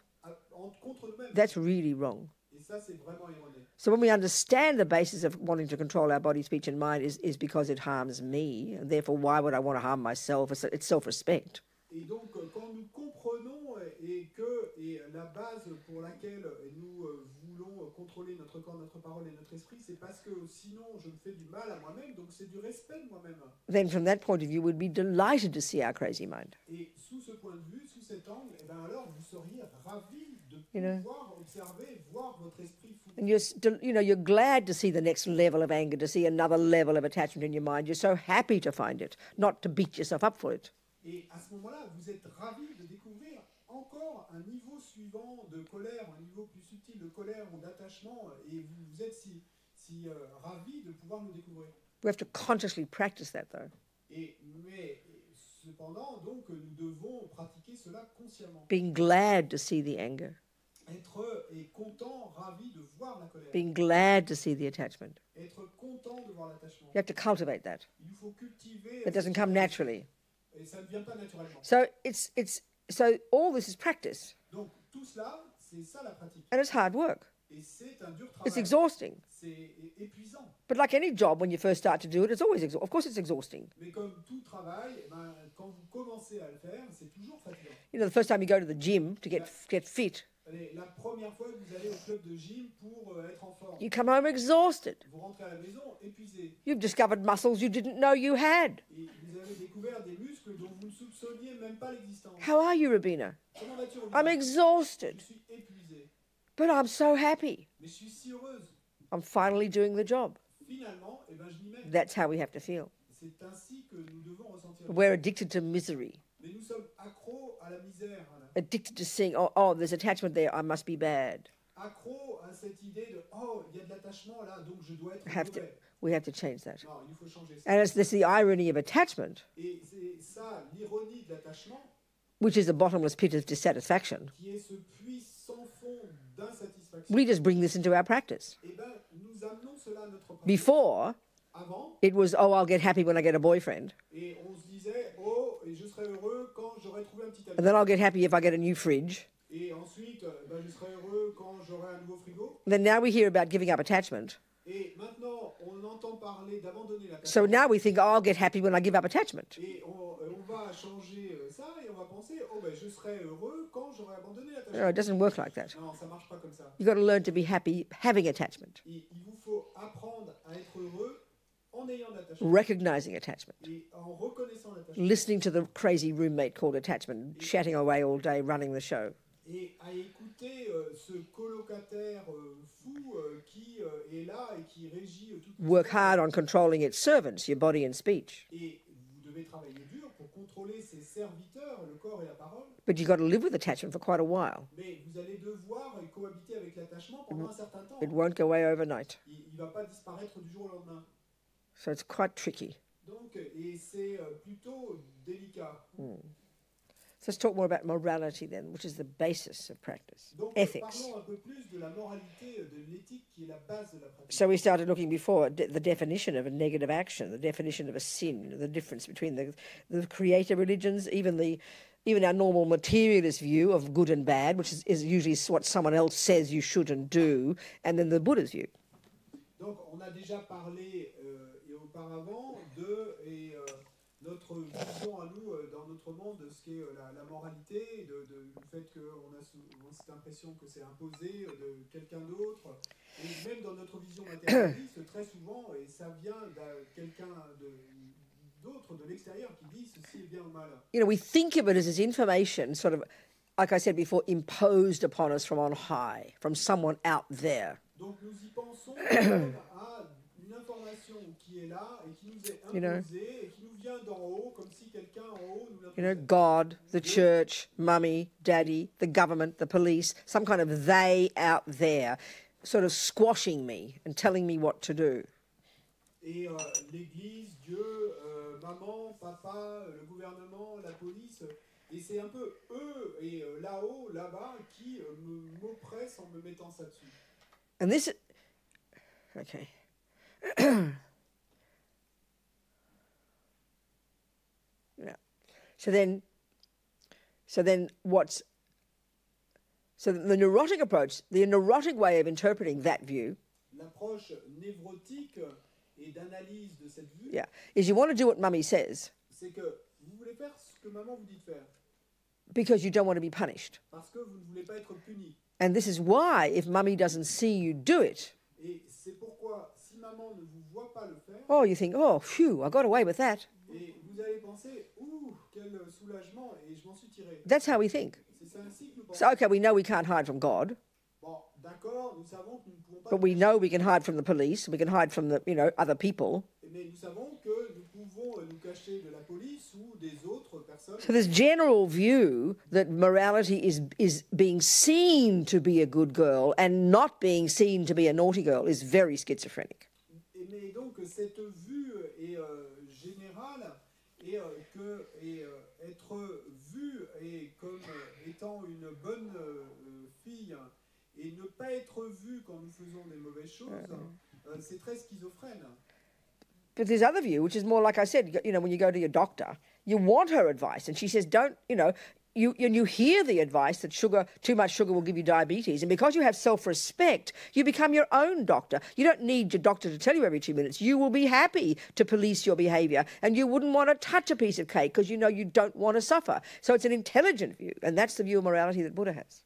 contre nous-mêmes. That's really wrong. Et ça, c'est vraiment erroné. So when we understand the basis of wanting to control our body, speech, and mind is because it harms me, and therefore why would I want to harm myself? It's self-respect. Et donc, quand nous comprenons et la base pour laquelle nous voulons contrôler notre corps, notre parole et notre esprit, c'est parce que sinon je me fais du mal à moi-même, donc c'est du respect de moi-même. Then from that point of view, we'd be delighted to see our crazy mind. Et sous ce point de vue, sous cet angle, eh ben alors vous seriez ravis de You pouvoir observer, voir votre esprit fou. And you're glad to see the next level of anger, to see another level of attachment in your mind. You're so happy to find it, not to beat yourself up for it. Et à ce moment-là, vous êtes ravis de découvrir encore un niveau suivant de colère, un niveau plus subtil de colère ou d'attachement, et vous êtes si ravis de pouvoir le découvrir. We have to consciously practice that, though. Mais cependant, donc, nous devons pratiquer cela consciemment. Being glad to see the anger, Être content, ravi de voir la colère. being glad to see the attachment. Être content de voir l'attachement. You have to cultivate that. Il faut cultiver. That doesn't come naturally. Et ça ne vient pas naturellement. So so all this is practice, Donc tout cela, c'est ça la pratique. and it's hard work. Et c'est un dur It's travail. exhausting. C'est épuisant. But like any job, when you first start to do it, it's always of course it's exhausting. Mais comme tout travail, quand vous commencez à le faire, c'est toujours fatigant. The first time you go to the gym to get fit, Allez, la première fois que vous allez au club de gym pour être en forme, you come home exhausted. vous rentrez à la maison épuisé. You've discovered muscles you didn't know you had. Et vous avez découvert des muscles dont vous ne soupçonniez même pas l'existence. How are you, Robina? Comment vas-tu, Robina? I'm exhausted, Je suis épuisé, but I'm so happy. mais je suis si heureuse. I'm finally doing the job. Finalement, je m'y mets. That's how we have to feel. C'est ainsi que nous devons ressentir. We're addicted to misery, Mais nous sommes accros à la misère, voilà. addicted to seeing, oh, there's attachment there, I must be bad. Accros à cette idée de il y a de l'attachement là, donc je dois être mauvais. We have to change that. Non, il faut changer ça. And it's the irony of attachment, Et c'est ça, l'ironie de l'attachement, which is a bottomless pit of dissatisfaction. qui est ce puits sans fond d'insatisfaction. satisfaction. We just bring this into our practice. Eh ben, nous amenons cela à notre pratique. Before, Avant, it was, oh, I'll get happy when I get a boyfriend. et on se disait, oh, et je serai heureux quand j'aurai trouvé un petit And ami. then I'll get happy if I get a new fridge. Et ensuite, ben, je serai heureux quand j'aurai un nouveau frigo. Then now we hear about giving up attachment. Et maintenant, on entend parler d'abandonner la So now we think, oh, I'll get happy when I give up attachment. Et on va changer ça et on va penser, oh ben je serai heureux quand j'aurai abandonné No, l'attachement. it doesn't work like that. Non, ça marche pas comme ça. You've got to learn to be happy having attachment, Il vous faut apprendre à être heureux en ayant l'attachement recognizing attachment, et en reconnaissant l'attachement listening to the crazy roommate called attachment, chatting away all day, running the show. et à écouter ce colocataire fou qui est là et qui régit toute Work hard on controlling its servants, your body and speech. Et vous devez travailler dur pour contrôler ses serviteurs, le corps et la parole. But you've got to live with attachment for quite a while. Mais vous allez devoir cohabiter avec l'attachement pendant un certain temps. It won't go away overnight. Il ne va pas disparaître du jour au lendemain. So it's quite tricky. Donc, et c'est plutôt délicat. So let's talk more about morality then, which is the basis of practice. Donc, Ethics. parlons un peu plus de la moralité, de l'éthique qui est la base de la pratique. So we started looking before at the definition of a negative action, the definition of a sin, the difference between the creator religions, even our normal materialist view of good and bad, which is usually what someone else says you shouldn't do, and then the Buddha's view. Donc, on a déjà parlé et auparavant de notre vision à nous dans notre monde de ce qu'est la moralité, du fait qu'on a souvent cette impression que c'est imposé de quelqu'un d'autre. Et même dans notre vision matérialiste, très souvent, et ça vient de quelqu'un d'autre de l'extérieur qui dit ceci est bien ou mal. You know, we think of it as this information sort of, like I said before, imposed upon us from on high, from someone out there. Donc nous y pensons comme à une information qui est là et qui nous est imposée et qui nous vient d'en haut, comme si quelqu'un en haut nous You know, l'imposait. God, the church, mummy, daddy, the government, the police, some kind of they out there sort of squashing me and telling me what to do. Et l'Église, Dieu, maman, papa, le gouvernement, la police, et c'est un peu eux et là-haut, là-bas, qui m'oppressent en me mettant ça dessus. And this, okay. Yeah. So then the neurotic approach, the neurotic way of interpreting that view, L'approche névrotique et d'analyse de cette vue, yeah, is you want to do what mummy says c'est que vous voulez faire ce que maman vous dit de faire, because you don't want to be punished. parce que vous ne voulez pas être puni. And this is why, if mummy doesn't see you do it, Et c'est pourquoi, si maman ne vous voit pas le faire, oh, you think, oh, phew, I got away with that. et vous allez penser, ouh, quel soulagement, et je m'en suis tiré. That's how we think. C'est ainsi que nous pensons. So, okay, we know we can't hide from God, Bon, d'accord, nous savons que nous ne pouvons pas. but we know we can hide from the police, we can hide from the, other people. Mais nous savons que nous pouvons nous cacher de la police ou des autres personnes. So this general view that morality is being seen to be a good girl and not being seen to be a naughty girl is very schizophrenic. Mais donc cette vue est générale et être vue et comme étant une bonne fille et ne pas être vue quand nous faisons des mauvaises choses, c'est très schizophrène. But this other view, which is more like I said, when you go to your doctor, you want her advice, and she says, don't, you hear the advice that too much sugar will give you diabetes, and because you have self-respect, you become your own doctor. You don't need your doctor to tell you every 2 minutes. You will be happy to police your behavior, and you wouldn't want to touch a piece of cake because you know you don't want to suffer. So it's an intelligent view, and that's the view of morality that Buddha has.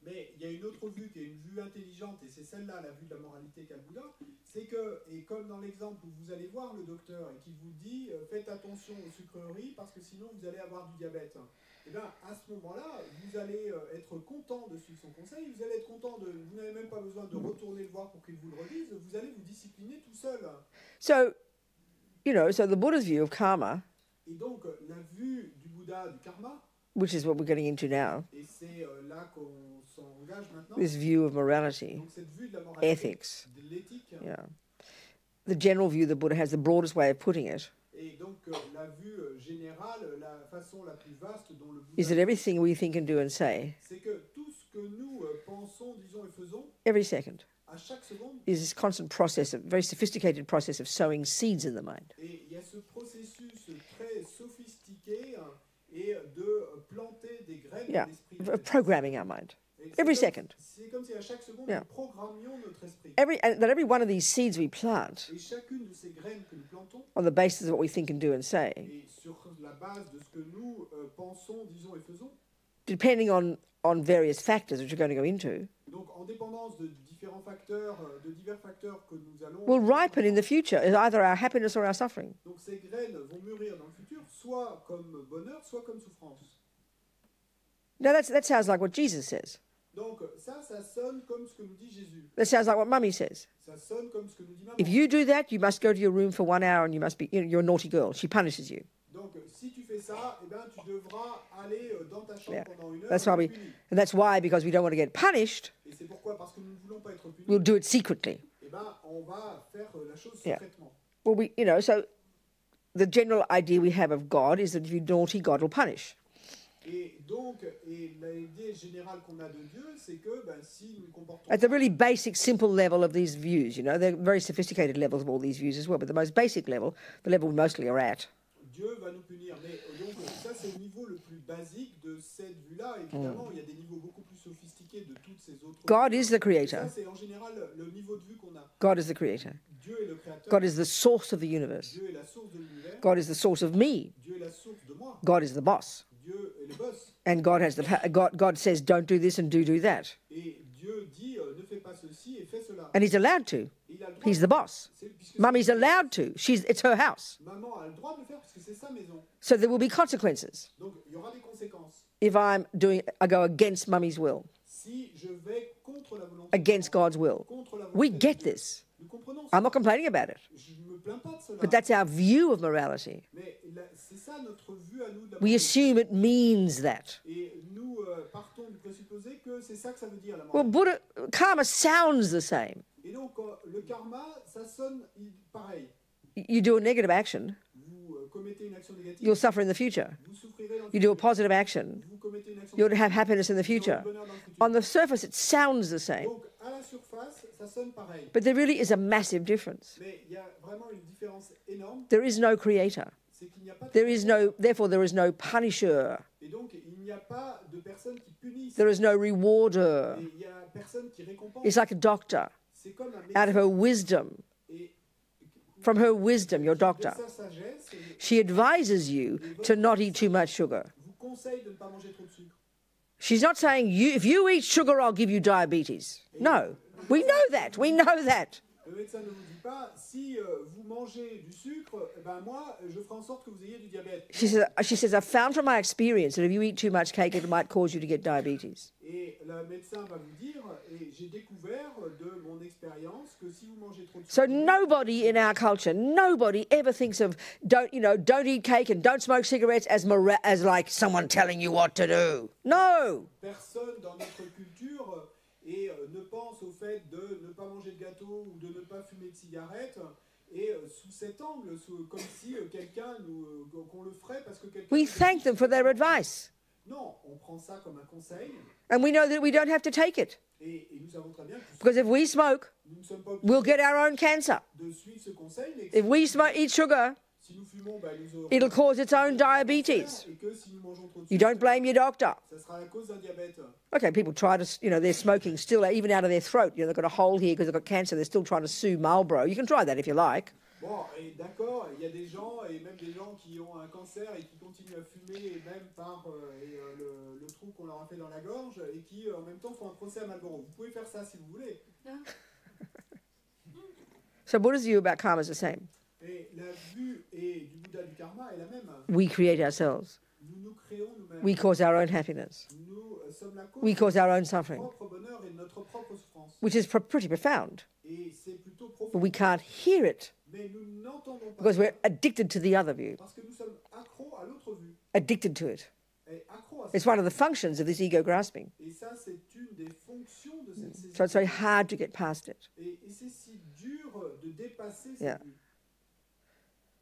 Mais il y a une autre vue qui est une vue intelligente, et c'est celle-là, la vue de la moralité qu'a le Bouddha, c'est que, et comme dans l'exemple où vous allez voir le docteur et qui vous dit faites attention aux sucreries parce que sinon vous allez avoir du diabète, et bien à ce moment-là, vous allez être content de suivre son conseil, vous allez être content vous n'avez même pas besoin de retourner le voir pour qu'il vous le redise, vous allez vous discipliner tout seul. So, so the Buddha's view of karma, Et donc la vue du Bouddha du karma, which is what we're getting into now, et c'est là qu'on s'engage maintenant, this view of morality, donc cette vue de la moralité, ethics, de l'éthique, yeah. The general view the Buddha has, the broadest way of putting it, et donc la vue générale, la façon la plus vaste dont le is Bouddha, that everything we think and do and say c'est que tout ce que nous pensons, disons et faisons, every second, À chaque seconde, is this constant process, a very sophisticated process of sowing seeds in the mind. et il y a ce processus très sophistiqué et de planter des graines Yeah, dans l'esprit. of programming our mind. Et Every c'est second. C'est comme si à chaque seconde, Yeah. nous programmions notre esprit. And that every one of these seeds we plant Et chacune de ces graines que nous plantons, on the basis of what we think and do and say, et sur la base de ce que nous pensons, disons et faisons, depending on various factors which we're going to go into, donc en dépendance de différents facteurs, de divers facteurs que nous allons... will ripen in the future as either our happiness or our suffering. Donc ces graines vont mûrir dans le futur, soit comme bonheur, soit comme souffrance. Now that sounds like what Jesus says. Donc ça sonne comme ce que nous dit Jésus. That sounds like what Mummy says. Ça sonne comme ce que nous dit maman. If you do that, you must go to your room for 1 hour and you must be, you're a naughty girl. She punishes you. Donc si tu fais ça, eh ben, tu devras aller dans ta chambre Yeah. pendant 1 heure. That's why and that's why, because we don't want to get punished, Et c'est pourquoi, parce que nous ne voulons pas être punis, we'll do it secretly. eh ben, on va faire la chose Yeah. secrètement. Well, so the general idea we have of God is that if you're naughty, God will punish. Et donc, l'idée générale qu'on a de Dieu, c'est que si nous nous comportons... At the really basic, simple level of these views, they're very sophisticated levels of all these views as well, but the most basic level, the level we mostly are at, Dieu va nous punir. Mais donc, ça, c'est le niveau le plus basique de cette vue-là. Évidemment, il y a des niveaux beaucoup plus sophistiqués de toutes ces autres... God is the Ça, creator. c'est en général le niveau de vue qu'on a. God is the creator. Dieu est le créateur. God is the source of the universe. Dieu est la source de l'univers. God is the source of me. Dieu est la source de moi. God is the boss. Dieu est le boss. And God says, don't do this and do that. Et Dieu dit, ne fais pas ceci et fais cela. And he's allowed to. Et il a le droit He's de the le faire. boss. Puisque Mummy's allowed to. It's her house. maman a le droit de le faire parce que c'est sa maison. So there will be consequences Donc, il y aura des conséquences. if I go against Mummy's will, Si je vais contre la volonté against de maman, God's will. contre la volonté We de get Dieu, this. nous comprenons ça. I'm not complaining about it. Je ne me plains pas de cela. But that's our view of morality. Mais c'est ça notre vue à nous de la We moralité. assume it means that. Et nous partons du présupposé que c'est ça que ça veut dire la Well, moralité. karma sounds the same. Et donc, le karma, ça sonne pareil. You do a negative action, Vous commettez une action négative, you'll suffer in the future. vous souffrirez dans le You do a futur. positive action, Vous commettez une action you'll have positive, happiness in the vous aurez future. le bonheur dans le futur. On the surface, it sounds the same. Donc, à la surface, ça sonne pareil. But there really is a massive difference. Mais il y a vraiment une différence énorme. There is no creator. C'est qu'il n'y a pas de Therefore there is no punisher. Et donc, il n'y a pas de personne qui punisse. There is no rewarder. Et il n'y a personne qui récompense. It's like a doctor. C'est comme un Out of médecin. her wisdom, Et from her wisdom, your de doctor, sa sagesse, she advises you to not eat too much sugar. vous conseille de ne pas manger trop de sucre. She's not saying, if you eat sugar, I'll give you diabetes. No. We know that. We know that. Le médecin ne vous dit pas, si vous mangez du sucre, eh ben moi, je ferai en sorte que vous ayez du diabète. She says, I've found from my experience that if you eat too much cake, it might cause you to get diabetes. Et le médecin va vous dire, et j'ai découvert de mon expérience que si vous mangez trop de So sucre, nobody in our culture, nobody ever thinks of don't eat cake and don't smoke cigarettes as like someone telling you what to do. No. personne dans notre culture ne pense au fait de ne pas manger de gâteau ou de ne pas fumer de cigarette. Et sous cet angle, comme si quelqu'un qu'on le ferait parce que quelqu'un... We thank them for their advice. Non, on prend ça comme un conseil And we know that we don't have to take it. et nous savons très bien que Because if we smoke, nous ne sommes pas we'll obligés get our own cancer. de suivre ce conseil. Mais If we eat sugar, si nous fumons, nous aurons it'll cause its own diabetes. et que si nous mangeons trop de You sucre, don't blame your doctor. ça sera à cause d'un diabète. Okay, people try to, they're smoking still, even out of their throat. They've got a hole here because they've got cancer. They're still trying to sue Marlboro. You can try that if you like. Bon, et d'accord, il y a des gens, et même des gens qui ont un cancer et qui continuent à fumer, et même par le trou qu'on leur a fait dans la gorge, et qui en même temps font un procès à Marlboro. Vous pouvez faire ça si vous voulez. So Buddha's view about karma is the same. Et la vue du Bouddha du karma est la même. We create ourselves. Nous nous créons nous-mêmes. We cause our own happiness. Nous sommes la cause We cause our own de notre suffering, propre bonheur et de notre propre souffrance. which is pretty profound. Et c'est plutôt But profond. we can't hear it Mais nous n'entendons pas because ça we're addicted to the other view, parce que nous sommes accros à l'autre vue. addicted to it. Et accros à It's ça. one of the functions of this ego grasping. Et ça, c'est une des fonctions de cette So it's very saisie. hard to get past it. Et c'est si dur de dépasser cette Yeah. vue.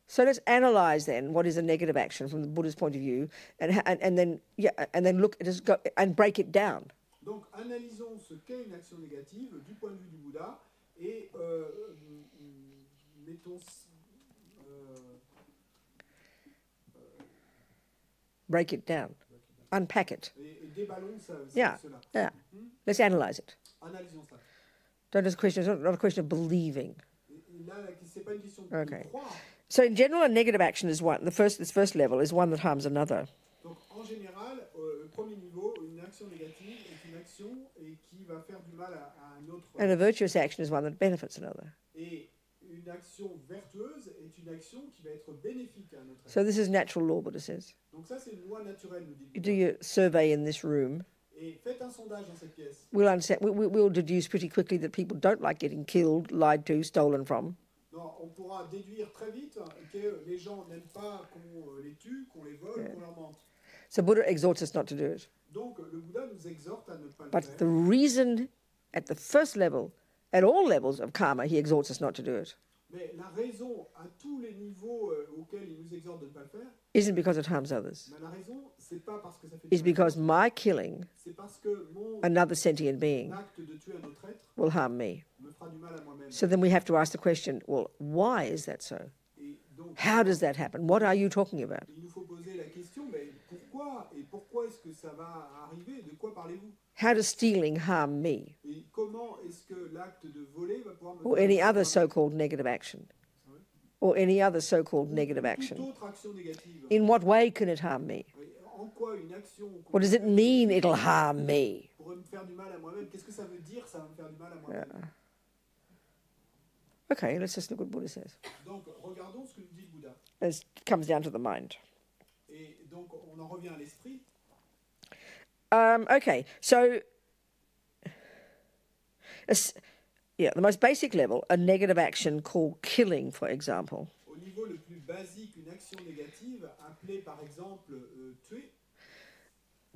So let's analyze then what is a negative action from the Buddha's point of view, and then look at go and break it down. Donc, analysons ce qu'est une action négative du point de vue du Bouddha et mettons... break it down. Unpack it. Et déballons cela. Yeah. Let's analyze it. Analysons ça. Don't ask questions. It's not a question of believing. Et là, c'est pas une question de Okay. croire. So in general, a negative action is one. This first level is one that harms another. Donc, en général, le premier niveau, une action négative est une action qui va faire du mal à un autre. And a virtuous action is one that benefits another. Et une action vertueuse est une action qui va être bénéfique à un autre. So this is natural law, Buddha says. Donc ça, c'est une loi naturelle, nous dit. You do your survey in this room. Et faites un sondage dans cette pièce. We'll deduce pretty quickly that people don't like getting killed, lied to, stolen from. Non, on pourra déduire très vite que les gens n'aiment pas qu'on les tue, qu'on les vole, qu'on leur mente. So Buddha exhorts us not to do it. Donc le Bouddha nous exhorte à ne pas le But faire. the reason, at the first level, at all levels of karma, he exhorts us not to do it, Mais la raison à tous les niveaux auxquels il nous exhorte de ne pas le faire, isn't because it harms others. mais la raison, c'est pas parce que ça fait It's du mal. because my killing C'est parce que mon another sentient being acte de tuer un autre être will harm me. me fera du mal à moi-même. So then we have to ask the question, well, why is that so? Et donc, How does that happen? What are you talking about? il nous faut poser la question, mais pourquoi est-ce que ça va arriver? De quoi parlez-vous? How does stealing harm me Et comment est-ce que l'acte de voler va pouvoir me or faire any du other mal? so-called negative action? Or any other so-called negative Toute action? autre action négative. In what way can it harm me? En quoi une action What does it mean it'll harm me? pourrait me faire du mal à moi-même? Qu'est-ce que ça veut dire ça va me faire du mal à moi-même? Okay, let's just look what Buddha says. Donc regardons ce que nous dit le Bouddha. It comes down to the mind. Et donc on en revient à l'esprit. Okay, so the most basic level, a negative action called killing, for example. Au niveau le plus basique, une action négative appelée par exemple tuer.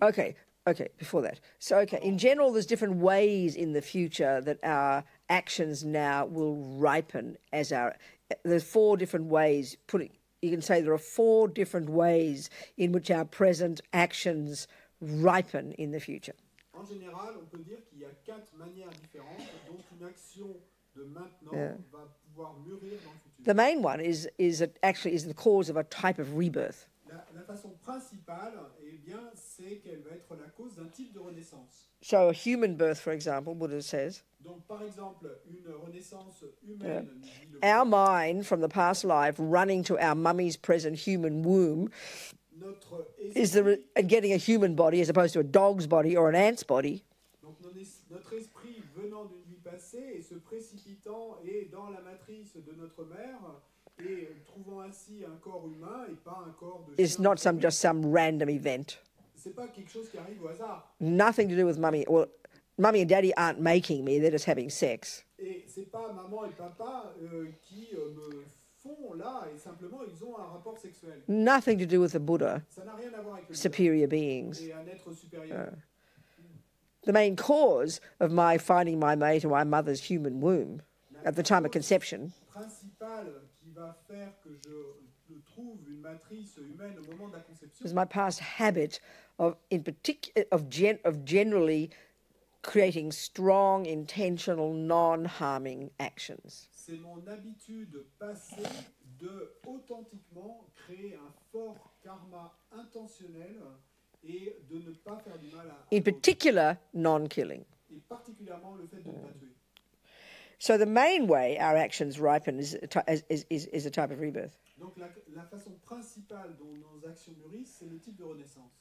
Okay, before that. So, in general, there's different ways in the future that our actions now will ripen as there's 4 different ways. You can say there are 4 different ways in which our present actions ripen in the future. En général, on peut dire qu'il y a 4 manières différentes dont une action de maintenant va pouvoir mûrir dans le futur. The main one is the cause of a type of rebirth. La façon principale, eh bien, c'est qu'elle va être la cause d'un type de renaissance. So a human birth, for example, Buddha says, Donc, par exemple, une renaissance humaine, nous dit le our Bouddha, mind from the past life running to our mummy's present human womb notre is esprit, and getting a human body as opposed to a dog's body or an ant's body donc notre esprit venant d'une vie passée et se précipitant et dans la matrice de notre mère et trouvant ainsi un corps humain et pas un corps de is chien. not just some random event. C'est pas quelque chose qui arrive au hasard. Nothing to do with mummy. Well, mummy and daddy aren't making me; they're just having sex. Et c'est pas maman et papa qui me font là et simplement ils ont un rapport sexuel. Nothing to do with the Buddha, Ça n'a rien à voir avec le superior beings. Bouddha et un être supérieur. The main cause of my finding my mate in my mother's human womb at the time of conception Principale qui va faire que je trouve une matrice humaine au moment de la conception. was my past habit of generally creating strong, intentional, non-harming actions. C'est mon habitude passée de authentiquement créer un fort karma intentionnel et de ne pas faire du mal à In d'autres. particular, non-killing. Et particulièrement le fait de ne pas tuer. So the main way our actions ripen is a type of rebirth. Donc la façon principale dont nos actions mûrissent, c'est le type de renaissance.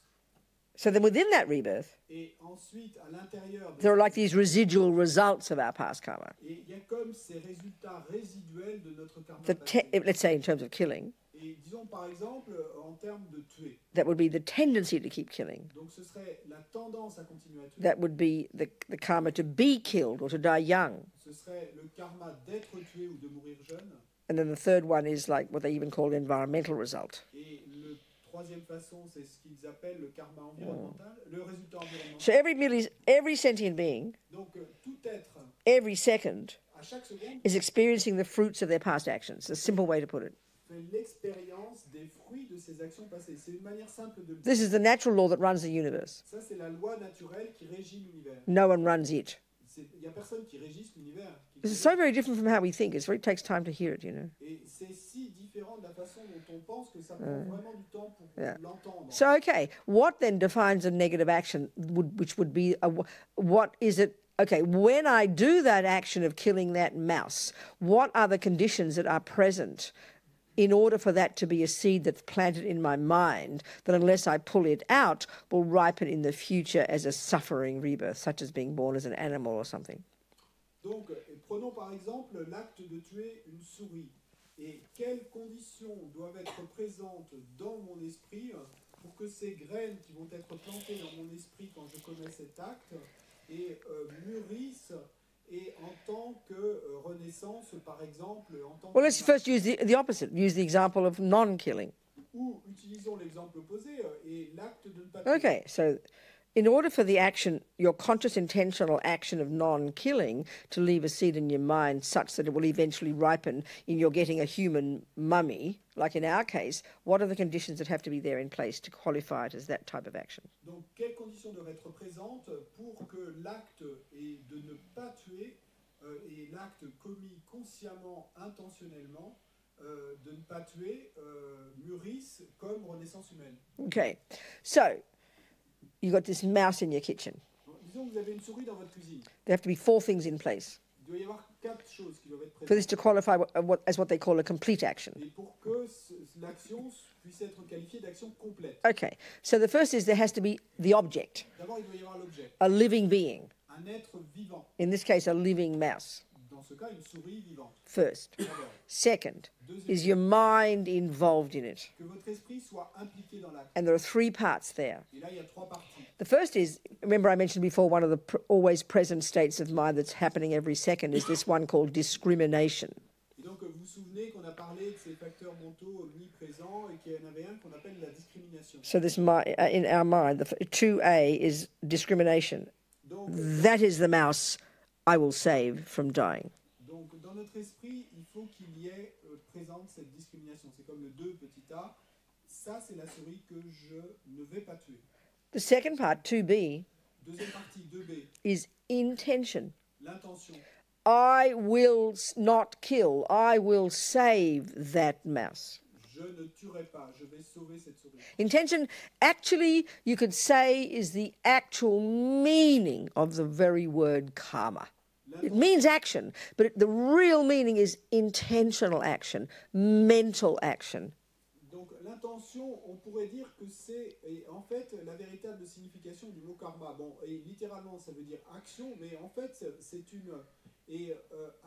So then within that rebirth, Et ensuite, à l'intérieur, there are like these residual results of our past karma. et il y a comme ces résultats résiduels de notre karma passé. Let's say in terms of killing, Et disons par exemple en termes de tuer. that would be the tendency to keep killing. Donc ce serait la tendance à continuer à tuer. That would be the karma to be killed or to die young. Ce serait le karma d'être tué ou de mourir jeune. And then the third one is like what they even call environmental result. Et le troisième façon, c'est ce qu'ils appellent le karma environnemental, le résultat environnemental. So every sentient being, Donc tout être, every second, à chaque seconde, is experiencing the fruits of their past actions. A simple way to put it. fait l'expérience des fruits de ses actions passées. C'est une manière simple de le dire. This is the natural law that runs the universe. Ça, c'est la loi naturelle qui régit l'univers. No one runs it. Il n'y a personne qui régisse l'univers. This is so very different from how we think. It takes time to hear it, you know. Et c'est si différent de la façon dont on pense que ça prend vraiment du temps pour l'entendre. So, okay, what then defines a negative action, which would be, what is it? Okay, when I do that action of killing that mouse, what are the conditions that are present in order for that to be a seed that's planted in my mind that unless I pull it out will ripen in the future as a suffering rebirth, such as being born as an animal or something? Donc, prenons par exemple l'acte de tuer une souris. Et quelles conditions doivent être présentes dans mon esprit pour que ces graines qui vont être plantées dans mon esprit quand je commets cet acte et mûrissent et en tant que renaissance, par exemple, en tant Well, let's first use the opposite. Use the example of non-killing. Ou utilisons l'exemple opposé et l'acte de ne pas tuer. Okay, so in order for the action, your conscious intentional action of non-killing to leave a seed in your mind such that it will eventually ripen in your getting a human mummy, like in our case, what are the conditions that have to be there in place to qualify it as that type of action? Donc, quelles conditions doivent être présentes pour que l'acte est de ne pas tuer et l'acte commis consciemment, intentionnellement, de ne pas tuer, mûrisse comme renaissance humaine? Okay, so you've got this mouse in your kitchen. Disons que vous avez une souris dans votre cuisine. There have to be 4 things in place Il doit y avoir 4 choses qui doivent être for this présentes. to qualify as what they call a complete action. Et pour que l'action puisse être qualifiée d'action complète. Okay, so the first is there has to be the object, D'abord, il doit y avoir l'objet, a living being, un être vivant. in this case a living mouse, Dans ce cas, une souris vivante. first. D'abord, Second, deuxième, is your mind involved in it? que votre esprit soit impliqué dans l'acte. And there are 3 parts there. Et là, il y a 3 parties. The first is, remember I mentioned before, one of the always present states of mind that's happening every second is this one called discrimination. Et donc, vous vous souvenez qu'on a parlé de ces facteurs mentaux omniprésents et qu'il y en avait un qu'on appelle la discrimination. So this in our mind, the 2A is discrimination. Donc, That is the mouse I will save from dying. donc, dans notre esprit, il faut qu'il y ait présente cette discrimination. C'est comme le 2 petit a. Ça, c'est la souris que je ne vais pas tuer. The second part, 2B, Deuxième partie, 2b, is intention. l'intention. I will not kill. I will save that mouse. Je ne tuerai pas, je vais sauver cette souris. Intention, actually, you could say, is the actual meaning of the very word karma. It means action, but the real meaning is intentional action, mental action. Donc l'intention, on pourrait dire que c'est en fait la véritable signification du mot karma. Bon, et littéralement ça veut dire action, mais en fait c'est une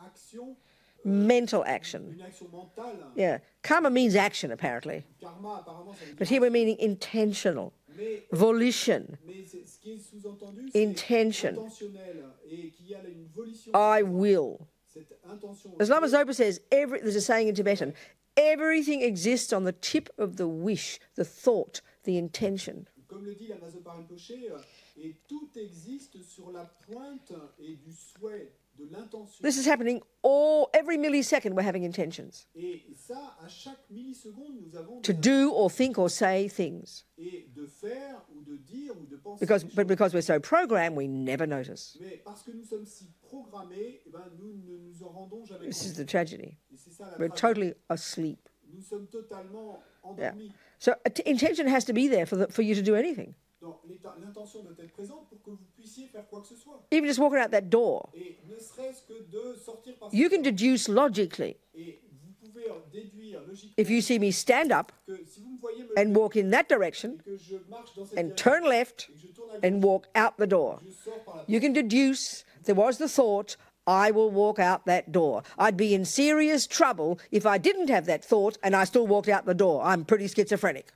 action. Mental action. Une action mentale. Yeah. Karma means action, apparently. Karma, apparemment, ça veut But dire here we're meaning intentional, mais, volition, mais ce qui est sous-entendu, c'est intention. intentionnel et qu'il y a une volition. I will. Cette intention. As Lama Zopa says, there's a saying in Tibetan, everything exists on the tip of the wish, the thought, the intention. Comme le dit la Mazopa Rinpoche, et tout existe sur la pointe et du souhait, de l'intention. This is happening every millisecond we're having intentions. Et ça, à chaque milliseconde, nous avons To des do or think or say things. et de faire ou de dire ou de penser. But because we're so programmed, we never notice. Mais parce que nous sommes si programmés, eh ben, nous ne nous en rendons jamais This is compte. the tragedy. Et c'est ça la We're tragédie. totally asleep. Nous sommes totalement Yeah. endormis. So intention has to be there for you to do anything. Donc l'intention doit être présente pour que vous puissiez faire quoi que ce soit. Even just walking out that door, Et ne serait-ce que de sortir par you cette can porte. deduce logically. Et vous pouvez déduire logiquement If you see me stand up que si vous me voyez me and lever walk in that direction et que je marche dans cette and direction turn left et que je tourne à and gauche, walk out the door, je sors par la you can deduce there was the thought, I will walk out that door. I'd be in serious trouble if I didn't have that thought and I still walked out the door. I'm pretty schizophrenic.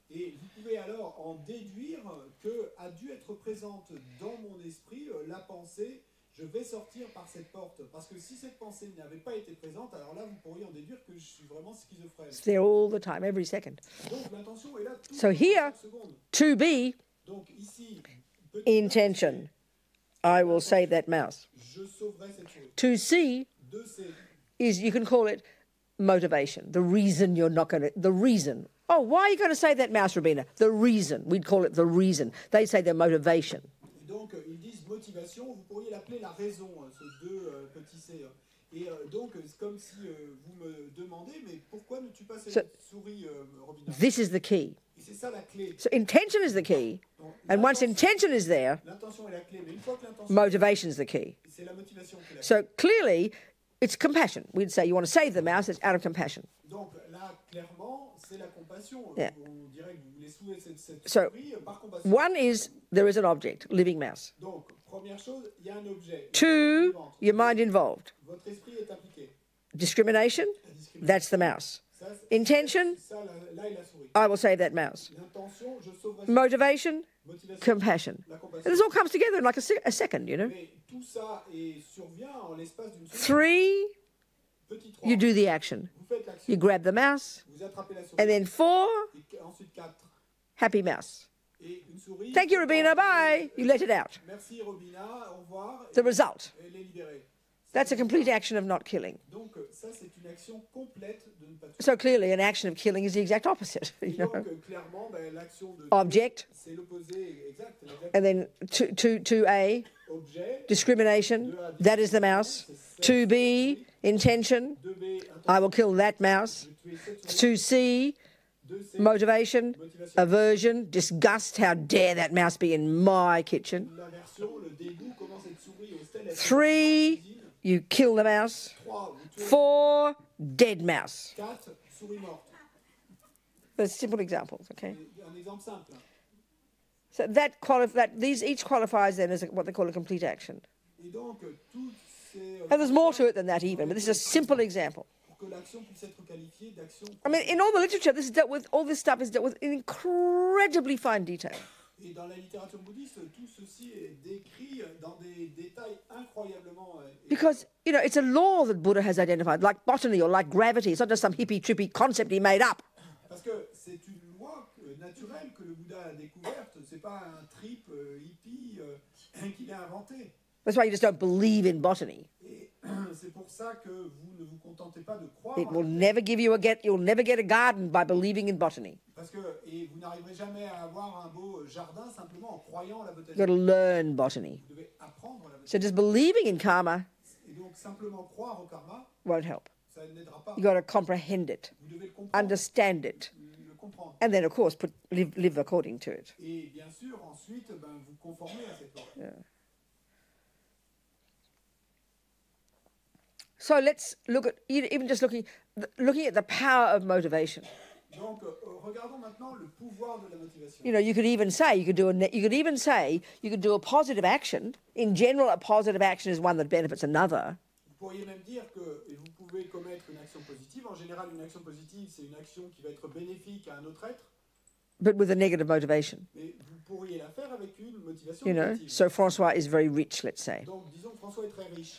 Et vous pouvez alors en déduire que a dû être présente dans mon esprit la pensée je vais sortir par cette porte. Parce que si cette pensée n'avait pas été présente, alors là vous pourriez en déduire que je suis vraiment schizophrène. It's there all the time, every second. Donc l'intention est là tout So here, chaque seconde. To be, Donc ici, petit intention. I will save that mouse. je sauverai cette souris. To see De ces is, you can call it motivation, the reason you're not going to, the reason Oh, why are you going to save that mouse, Robina? The reason. We'd call it the reason. They say the motivation. Et donc, ils disent motivation, vous pourriez l'appeler la raison, ce deux petits C. Et donc, c'est comme si vous me demandez, mais pourquoi ne tue pas cette souris, Robina? This is the key. Et c'est ça la clé. So intention is the key. Donc, And once intention is there, l'intention est la clé, mais une fois que l'intention motivation is the key. c'est la motivation qui est la clé. So clearly, it's compassion. We'd say you want to save the mouse, it's out of compassion. Donc là, clairement, c'est la compassion. Yeah. On dirait que vous voulez sauver cette So, souris par compassion. One is there is an object, living mouse. Donc, première chose, il y a un objet. Two, your mind involved. Votre esprit est impliqué. Discrimination, La discrimination, that's the mouse. ça, c'est- Intention, ça, là est la souris. I will save that mouse. L'intention, je sauverai cette Motivation, motivation, compassion. la And compassion. this all comes together in like a second, you know. Mais tout ça survient en l'espace d'une seconde. Three, Petit 3, you do the action. vous faites l'action, You grab the mouse. vous attrapez la souris. And then four, Et ensuite 4. happy mouse. Et une souris. Thank you, Robina. Bye. You let it out. Merci, Robina. Au revoir. The result. Elle est libérée. That's a complete action of not killing. Donc, ça, c'est une action complète de ne pas tuer. So clearly, an action of killing is the exact opposite. Et You know? donc, clairement, l'action de Object, c'est l'opposé exact. and then 2A, Objet, discrimination, that is the mouse. 2B, intention, 2B, I will kill that mouse. tuer cette souris, 2C, 2C, motivation, motivation, aversion, disgust, how dare that mouse be in my kitchen. l'aversion, le dégoût, comment cette souris hostile elle 3, you kill the mouse. 3, vous tuez 4, dead mouse. 4, souris morte. Those simple examples, okay? Un exemple simple. So these each qualifies then as what they call a complete action. Et donc, toutes ces And there's more to it than that even, but this is a simple example. pour que l'action puisse être qualifiée d'action. I mean, in all the literature, this is dealt with. All this stuff is dealt with in incredibly fine detail. Et dans la littérature bouddhiste, tout ceci est décrit dans des détails incroyablement. Because, you know, it's a law that Buddha has identified, like botany or like gravity. It's not just some hippie-trippy concept he made up. Parce que c'est une loi naturelle que le Bouddha a découverte. C'est pas un trip hippie qu'il a inventé. That's why you just don't believe in botany. Et c'est pour ça que vous ne vous contentez pas de croire. It will never give you you'll never get a garden by believing in botany. Parce que et vous n'arriverez jamais à avoir un beau jardin simplement en croyant à la botanique. You've got to learn botany. Vous devez apprendre la botanique. So just believing in karma Et donc simplement croire au karma, won't help. ça n'aidera pas. You've got to comprehend it, Vous devez le comprendre. understand it, Le comprendre. and then, of course, live according to it. Et bien sûr, ensuite, vous conformez à cette loi. Yeah. So let's look at even just looking at the power of motivation. Donc, regardons maintenant le pouvoir de la motivation. You know, you could even say you could do a positive action. In general, a positive action is one that benefits another. Vous pourriez même dire que vous pouvez commettre une action positive. En général, une action positive, c'est une action qui va être bénéfique à un autre être. But with a negative motivation, Mais vous pourriez la faire avec une motivation you know. négative. So Francois is very rich, let's say, Donc, disons que François est très riche.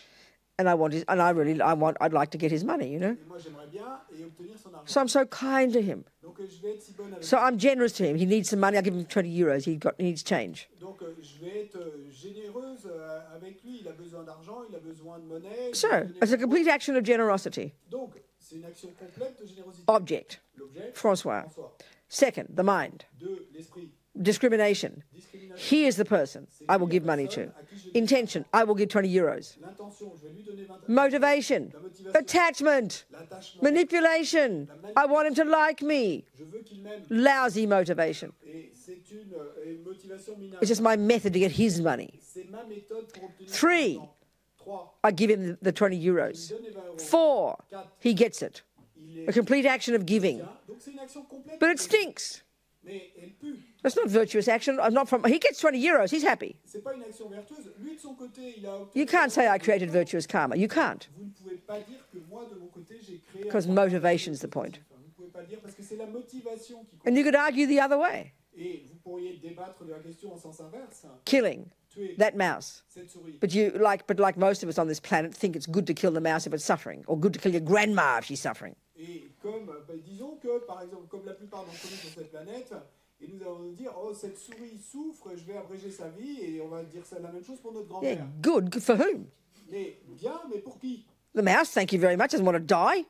and I'd like to get his money, you know. Et moi, j'aimerais bien obtenir son argent. So I'm so kind to him. Donc, je vais être si bonne avec So lui. I'm generous to him. He needs some money. I'll give him 20 euros. He needs change. Donc, je vais être généreuse avec lui. Il a besoin d'argent, il a besoin de monnaie. So it's a complete action of generosity. Donc, c'est une action complète de générosité. Object, L'objet, Francois. François. Second, the mind. 2, l'esprit. Discrimination. Discrimination. He is the person I will give money to. Intention, I will give 20 euros. L'intention, je vais lui donner 20 Motivation. La motivation, Attachment. l'attachement. Manipulation. I want him to like me. Je veux qu'il m'aime. Lousy motivation. Et c'est une motivation minable. It's just my method to get his money. C'est ma méthode pour obtenir 3, son argent. 3, I give him the 20 euros. donner 20 euros. 4, 4, he gets it. il A est complete action of giving. donc c'est une action complète. But it stinks. Mais elle pue. That's not virtuous action. I'm not from. He gets 20 euros. He's happy. C'est pas une action vertueuse. Lui de son côté, il a obtenu. You can't say I created virtuous karma. You can't. Vous ne pouvez pas dire que moi de mon côté j'ai créé. Because motivation's the point. Vous ne pouvez pas dire parce que c'est la motivation qui compte. And you could argue the other way. Et vous pourriez débattre de la question en sens inverse. Killing Tuer that mouse. cette souris. But like most of us on this planet, think it's good to kill the mouse if it's suffering, or good to kill your grandma if she's suffering. Et comme, disons que, par exemple, comme la plupart d'entre nous sur cette planète, et nous allons nous dire, oh, cette souris souffre, je vais abréger sa vie, et on va dire ça la même chose pour notre Yeah, grand-père. good for whom? Mais bien, mais pour qui? The mouse, thank you very much, doesn't want to die.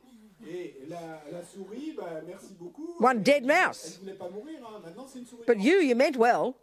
Et la souris, bah, merci beaucoup. One dead Elle mouse. voulait pas mourir, hein. Maintenant c'est une souris. But you meant well.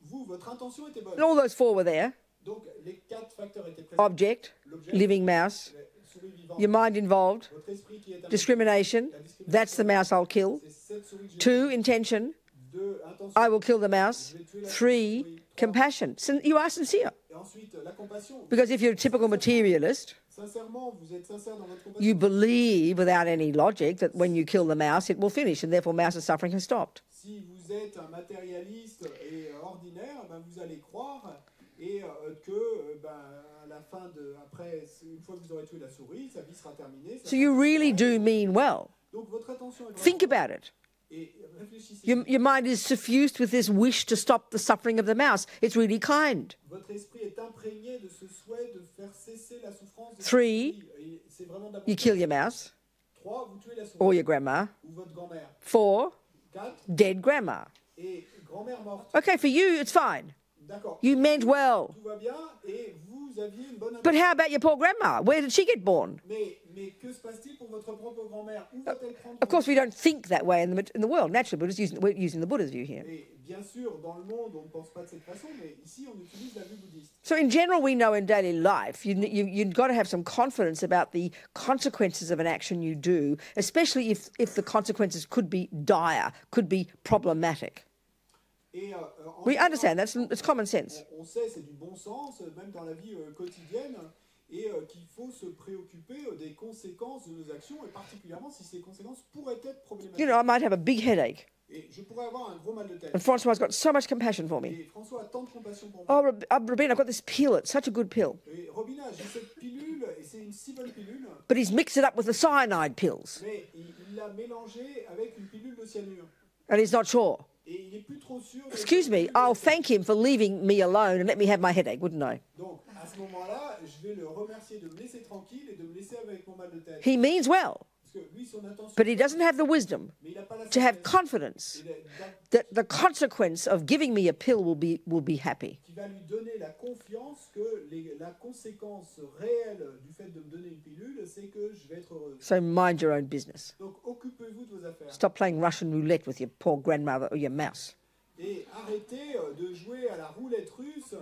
Vous, votre intention était bonne. And all those four were there. Donc les 4 facteurs étaient présents. Object, L'objet, living mouse, la souris vivante, your mind involved, votre esprit qui est impliqué, discrimination, la discrimination, that's the mouse I'll kill. c'est cette souris que j'ai 2, intention, 2, intention, I will kill the mouse. je vais tuer la 3, souris, 3, compassion. You are sincere. et ensuite la compassion. Because if you're a typical materialist, Sincèrement, vous êtes sincère dans votre compassion. you believe without any logic that when you kill the mouse, it will finish, and therefore mouse's suffering has stopped. Si vous êtes un matérialiste et ordinaire, ben vous allez croire et que ben, à la fin de, après, une fois que vous aurez tué la souris, sa vie sera terminée. So you really do mean well. Donc votre attention est Think vraiment- about it. et réfléchissez. Your mind is suffused with this wish to stop the suffering of the mouse. It's really kind. Votre esprit est imprégné de ce souhait de faire cesser la souffrance de cette 3, souris. Et c'est vraiment de la you kill your mouse 3, vous tuez la souris or your grandma. ou votre grand-mère. 4, 4, dead grandma. et grand-mère morte. Okay, for you, it's fine. D'accord. You meant well. Tout va bien et vous aviez une bonne But intention. how about your poor grandma? Where did she get born? Mais que se passe-t-il pour votre propre grand-mère? Où va-t-elle prendre? Of course, we don't think that way in the world. Naturally, we're using the Buddha's view here. Et bien sûr, dans le monde, on ne pense pas de cette façon, mais ici, on utilise la vue bouddhiste. So in general, we know in daily life, you've got to have some confidence about the consequences of an action you do, especially if the consequences could be dire, could be problematic. Et, We understand, it's common sense. On sait, c'est du bon sens, même dans la vie quotidienne, et qu'il faut se préoccuper des conséquences de nos actions, et particulièrement si ces conséquences pourraient être problématiques. You know, I might have a big headache, Et je pourrais avoir un gros mal de tête. and Francois's got so much compassion for me. Et François a tant de compassion pour moi. Oh, Robina, I've got this pill. It's such a good pill. Et Robina, j'ai cette pilule, et c'est une si bonne pilule, But he's mixed it up with the cyanide pills, mais il l'a mélangée avec une pilule de cyanure. and he's not sure. Et il n'est plus trop sûr. de Excuse me, cette pilule. I'll thank him for leaving me alone and let me have my headache, wouldn't I? Donc, à ce moment-là, je vais le remercier de me laisser tranquille et de me laisser avec mon mal de tête. He means well, Parce que lui, son intention, but he doesn't have the wisdom mais il n'a pas la to have sagesse confidence et that the consequence of giving me a pill will be happy. qui va lui donner la confiance que la conséquence réelle du fait de me donner une pilule, c'est que je vais être heureuse. So mind your own business. Donc, occupez-vous de vos affaires. Stop playing Russian roulette with your poor grandmother or your mouse. Et arrêtez de jouer à la roulette russe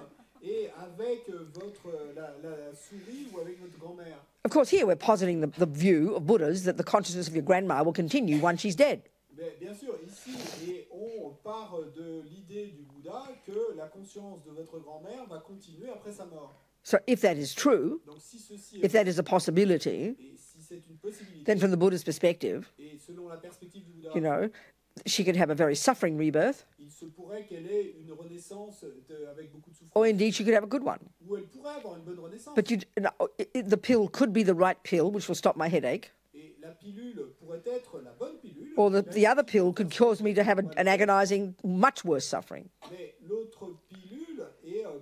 et avec la souris ou avec votre grand-mère. Of course, here we're positing the view of Buddhas that the consciousness of your grandma will continue once she's dead. Mais bien sûr, ici, et on part de l'idée du Bouddha que la conscience de votre grand-mère va continuer après sa mort. So if that is true, Donc si ceci if that is a possibility, et si c'est une possibilité, then from the Buddha's perspective, et selon la perspective du Bouddha, you know, she could have a very suffering rebirth, il se pourrait qu'elle ait une renaissance avec beaucoup de souffrance, or indeed she could have a good one. ou elle pourrait avoir une bonne renaissance. But the pill could be the right pill, which will stop my headache, Et la pilule pourrait être la bonne pilule, or the other pill could cause me to have an agonizing, much worse suffering. mais l'autre pilule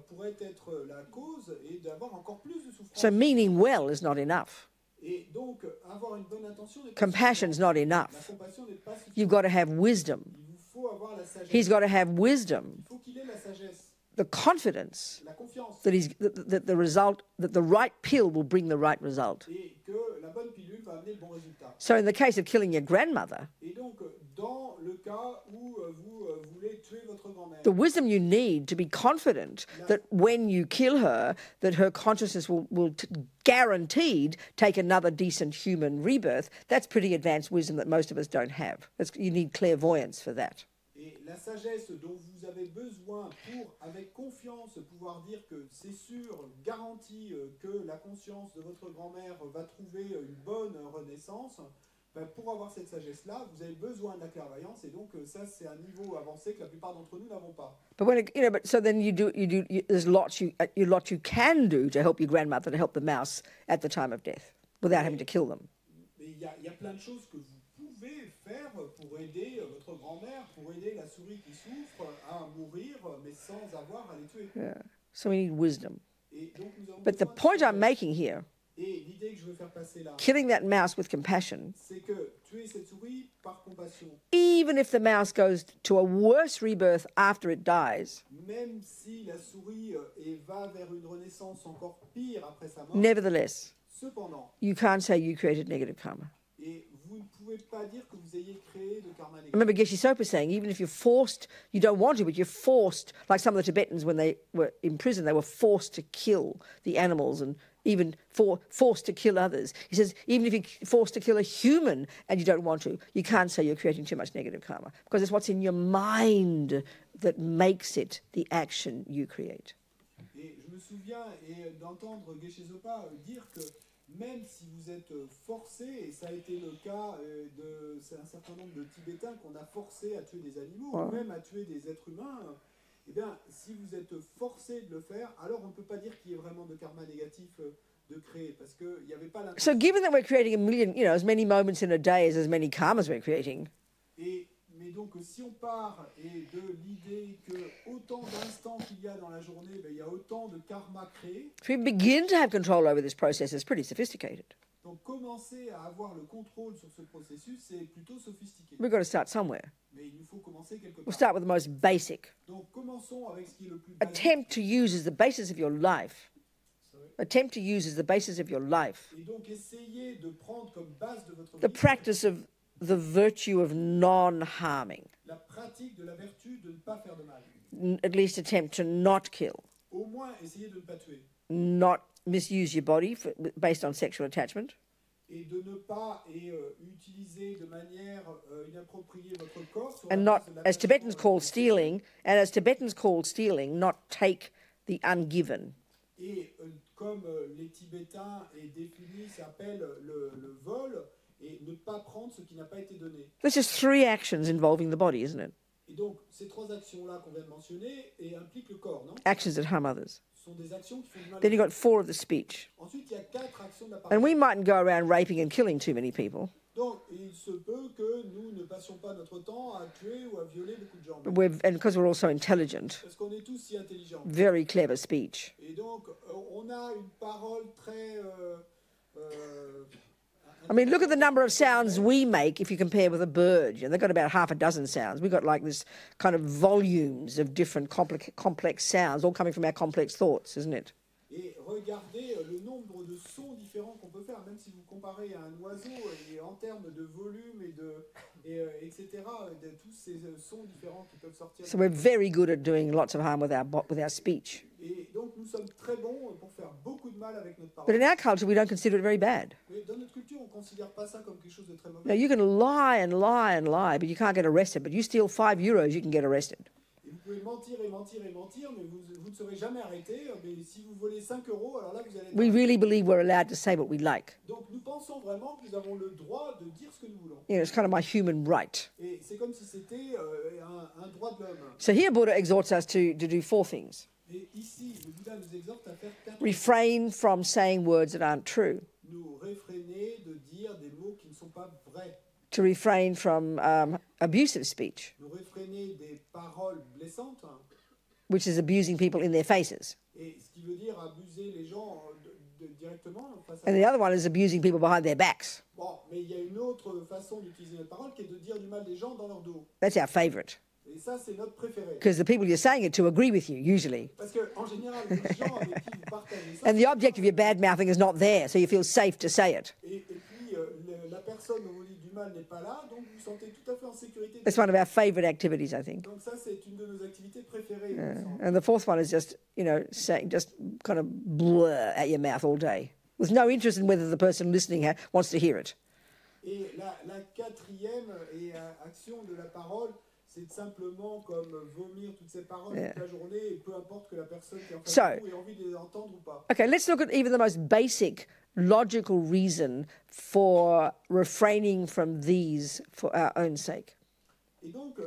pourrait être la cause et d'avoir encore plus de souffrance. So meaning well is not enough. Et donc, avoir une bonne intention n'est pas Compassion's suffisant. not La enough. compassion n'est pas suffisante. You've got to have wisdom. Il vous faut avoir la sagesse. He's got to have wisdom, Il faut qu'il ait la sagesse, the confidence la confiance, that the right pill will bring the right result. et que la bonne pilule va amener le bon résultat. So in the case of killing your grandmother, Et donc, dans le cas où vous voulez tuer votre grand-mère, the wisdom you need to be confident that when you kill her, that her consciousness will guaranteed take another decent human rebirth, that's pretty advanced wisdom that most of us don't have. You need clairvoyance for that. et la sagesse dont vous avez besoin pour, avec confiance, pouvoir dire que c'est sûr, garanti, que la conscience de votre grand-mère va trouver une bonne renaissance, ben, pour avoir cette sagesse-là, vous avez besoin de la clairvoyance, et donc ça, c'est un niveau avancé que la plupart d'entre nous n'avons pas. But when but so then there's lots you can do to help your grandmother, to help the mouse at the time of death, without having to kill them. Mais il y a plein de choses que vous pouvez faire pour aider votre grand-mère, pour aider la souris qui souffre à mourir, mais sans avoir à les tuer. Yeah. So we need wisdom. Et donc nous avons But the besoin de point I'm sagesse. making here, Et l'idée que je veux faire passer là, killing that mouse with compassion, c'est que tuer cette souris par compassion, even if the mouse goes to a worse rebirth after it dies, même si la souris va vers une renaissance encore pire après sa mort, nevertheless, cependant, you can't say you created negative karma. et vous ne pouvez pas dire que vous ayez créé de karma I négatif. remember Geshe Sopa saying, even if you're forced, you don't want to, but you're forced, like some of the Tibetans when they were in prison, they were forced to kill the animals and even forced to kill others. He says, even if you're forced to kill a human and you don't want to, you can't say you're creating too much negative karma, because it's what's in your mind that makes it the action you create. Et je me souviens d'entendre Geshe Sopa dire que même si vous êtes forcé, et ça a été le cas d'un certain nombre de Tibétains qu'on a forcé à tuer des animaux, ou même à tuer des êtres humains, eh bien, si vous êtes forcé de le faire, alors on ne peut pas dire qu'il y ait vraiment de karma négatif de créer, parce qu'il n'y avait pas l'intention. So given that we're creating a million, as many moments in a day as many karmas we're creating, Mais donc, si on part de l'idée que autant d'instants qu'il y a dans la journée, il y a autant de karma créé. if we begin to have control over this process, it's pretty sophisticated. Donc, commencer à avoir le contrôle sur ce processus, c'est plutôt sophistiqué. We've got to start somewhere. Mais il nous faut commencer quelque We'll part. start with the most basic. Donc, commençons avec ce qui est le plus basique. Attempt to use as the basis of your life. Attempt to use as the basis of your life. Et donc, essayez de prendre comme base de votre The vie practice of the virtue of non-harming. la pratique de la vertu de ne pas faire de mal. At least attempt to not kill, Au moins, essayez de ne pas tuer. not misuse your body based on sexual attachment, Et de ne pas utiliser de manière inappropriée votre corps. Sur and la not, base de as l'aversion, Tibetans call stealing, and as Tibetans call stealing, not take the ungiven. Et comme les Tibétains s'appellent le vol, et ne pas prendre ce qui n'a pas été donné. There's just 3 actions involving the body, isn't it? Et donc, ces 3 actions-là qu'on vient de mentionner impliquent le corps, non? Actions that harm others. Ce sont des actions qui font du mal. Then you've got 4 of the speech. Ensuite, il y a 4 actions de la And parole. we mightn't go around raping and killing too many people. Donc, il se peut que nous ne passions pas notre temps à tuer ou à violer beaucoup de gens. And because we're also intelligent, Parce qu'on est tous si intelligents. very clever speech. Et donc, on a une parole très... I mean, look at the number of sounds we make if you compare with a bird. They've got about half a dozen sounds. We've got like this kind of volumes of different complex sounds, all coming from our complex thoughts, isn't it? Et regardez le nombre de sons différents qu'on peut faire, même si vous comparez à un oiseau, et en termes de volume etc., de tous ces sons différents qui peuvent sortir. So we're very good at doing lots of harm with our speech. Et donc nous sommes très bons pour faire beaucoup de mal avec notre But in parole. our culture, we don't consider it very bad. Mais dans notre culture, on ne considère pas ça comme quelque chose de très Now, mauvais. you can lie and lie and lie, but you can't get arrested. But you steal €5, you can get arrested. Et vous pouvez mentir et mentir et mentir, mais vous ne serez jamais arrêté. Mais si vous volez 5 €, alors là, vous allez être We arrêté. really believe we're allowed to say what we like. Donc nous pensons vraiment que nous avons le droit de dire ce que nous voulons. It's kind of my human right. Et c'est comme si c'était un droit de l'homme. So here Buddha exhorts us to do 4 things. Et ici, le Bouddha nous exhorte à faire 4 Refrain from saying words that aren't true. nous réfréner de dire des mots qui ne sont pas vrais. To refrain from abusive speech, Nous réfréner des paroles blessantes, which is abusing people in their faces. et ce qui veut dire abuser les gens directement face à And the other one is abusing people behind their backs. Bon, mais il y a une autre façon d'utiliser notre parole qui est de dire du mal des gens dans leur dos. That's our favourite. Et ça, c'est notre préféré. Because the people you're saying it to agree with you, usually. Parce qu'en général, les gens avec qui vous partagez ça, And the object of your bad mouthing is not there, so you feel safe to say it. et puis la personne dont vous dites du mal n'est pas là, donc vous vous sentez tout à fait en sécurité. It's one of our favourite activities, I think. Donc ça, c'est une de nos activités préférées. il me semble. And the 4th one is just, saying, just kind of blur at your mouth all day, with no interest in whether the person listening wants to hear it. Et la 4e action de la parole, c'est simplement comme vomir toutes ces paroles toute la journée, et peu importe que la personne qui est en face de vous ait envie de les entendre ou pas. Okay, let's look at even the most basic logical reason for refraining from these for our own sake. Et donc,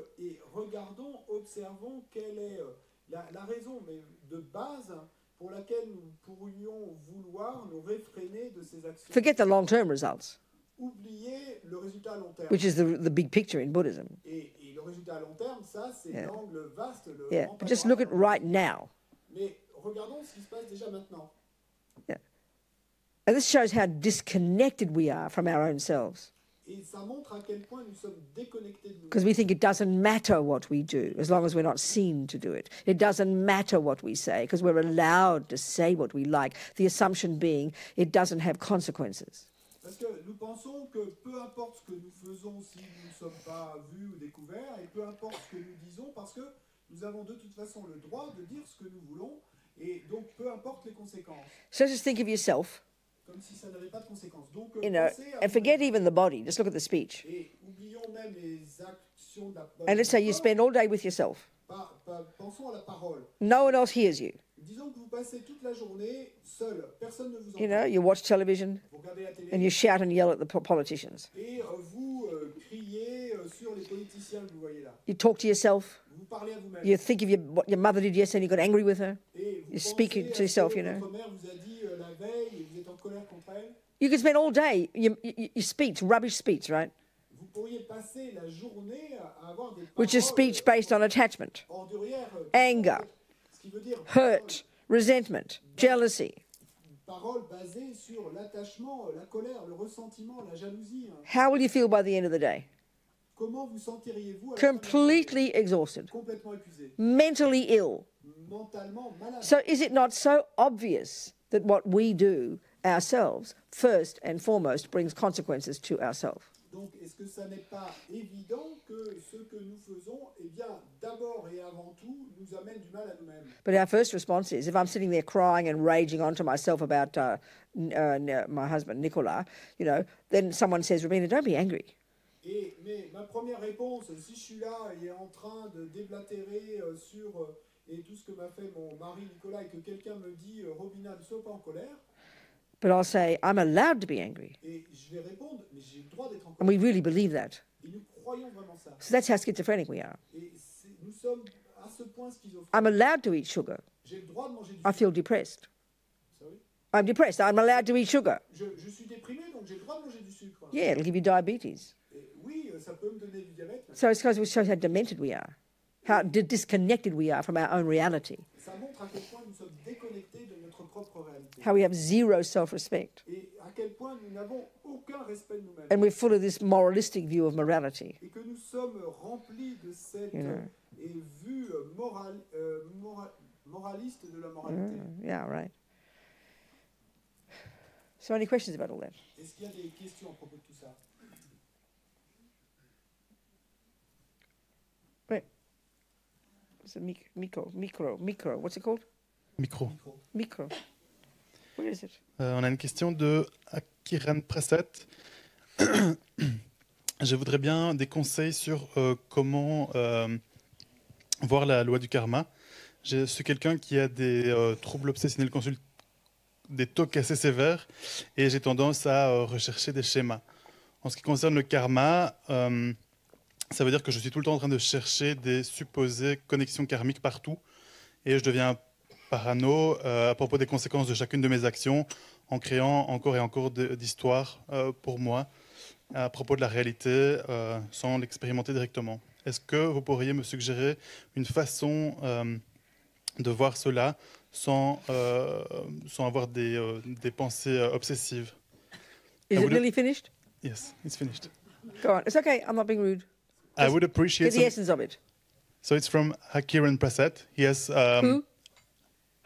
observons quelle est la raison de base pour laquelle nous pourrions vouloir nous réfréner de ces actions. Forget the long-term results, Oubliez le résultat à long terme. which is the big picture in Buddhism. Et le résultat à long terme, ça, c'est l'angle vaste, le Yeah, grand but just look at panorama. right now. Mais regardons ce qui se passe déjà maintenant. Yeah. And this shows how disconnected we are from our own selves, Et ça montre à quel point nous sommes déconnectés de nous. because we think it doesn't matter what we do as long as we're not seen to do it. It doesn't matter what we say because we're allowed to say what we like, the assumption being it doesn't have consequences. Parce que nous pensons que peu importe ce que nous faisons si nous ne sommes pas vus ou découverts, et peu importe ce que nous disons, parce que nous avons de toute façon le droit de dire ce que nous voulons, et donc peu importe les conséquences. So just think of yourself, Comme si ça n'avait pas de conséquences. Donc, you know, pensez à and forget even the body. Just look at the speech. Et oublions même les actions de la And let's say you spend all day with yourself. Pensons à la parole. No one else hears you. Disons que vous passez toute la journée seul, personne ne vous You know, entend. you watch television Vous regardez la télé and you shout and yell at the politicians. et vous criez sur les politiciens que vous voyez là. You talk to yourself. Vous parlez à vous-même. You think of what your mother did yesterday and you got angry with her. Et vous You speak pensez to à yourself, ce you que know. votre mère vous a dit la veille et vous êtes en colère contre elle. You could spend all day, your speech, rubbish speech, right? Vous pourriez passer la journée à avoir des Which is paroles speech based on attachment, ordurières, anger, ce qui veut dire hurt, resentment, jealousy. paroles basées sur l'attachement, la colère, le ressentiment, la jalousie. How will you feel by the end of the day? Comment vous sentiriez-vous à la fin de la journée? Completely exhausted, Complètement épuisé, mentally ill. mentalement malade. So is it not so obvious that what we do ourselves, first and foremost, brings consequences to ourselves? Donc, est-ce que ça n'est pas évident que ce que nous faisons, eh bien, d'abord et avant tout, nous amène du mal à nous-mêmes? But our first response is, if I'm sitting there crying and raging onto myself about my husband, Nicola, you know, then someone says, Robina, don't be angry. Mais ma première réponse, si je suis là et en train de déblatérer sur et tout ce que m'a fait mon mari Nicolas et que quelqu'un me dit Robina, ne sois pas en colère, But I'll say, I'm allowed to be angry. et je vais répondre, mais j'ai le droit d'être en And we colère. really believe that. Et nous croyons vraiment ça. So that's how schizophrenic we are. Et nous sommes à ce point schizophrènes. I'm allowed to eat sugar. J'ai le droit de manger du I sucre. feel depressed. Sorry. I'm depressed. I'm allowed to eat sugar. Je suis déprimé, donc j'ai le droit de manger du sucre. Yeah, it'll give you diabetes. Et oui, ça peut me donner du diabète. So it's because it shows how demented we are, how disconnected we are from our own reality, Ça montre à quel point nous sommes déconnectés de notre propre réalité. how we have zero self-respect. Et à quel point nous n'avons aucun respect de nous-mêmes. And we're full of this moralistic view of morality. Et que nous sommes remplis de cette vue moraliste de la moralité. Yeah, right. So any questions about all that? Est-ce qu'il y a des questions à propos de tout ça? Right. It's a micro. What's it called? Micro. Micro. What is it? On a une question de Akiran Prasad. Je voudrais bien des conseils sur comment voir la loi du karma. Je suis quelqu'un qui a des troubles obsessionnels des TOC assez sévères et j'ai tendance à rechercher des schémas. En ce qui concerne le karma, ça veut dire que je suis tout le temps en train de chercher des supposées connexions karmiques partout et je deviens parano à propos des conséquences de chacune de mes actions en créant encore et encore d'histoires pour moi à propos de la réalité sans l'expérimenter directement. Est-ce que vous pourriez me suggérer une façon de voir cela sans avoir des pensées obsessives? Is it really finished? Yes, it's finished. Go on. It's okay. I'm not being rude. I would Get appreciate the essence of it. So it's from Hakiran Prasad. He has Who?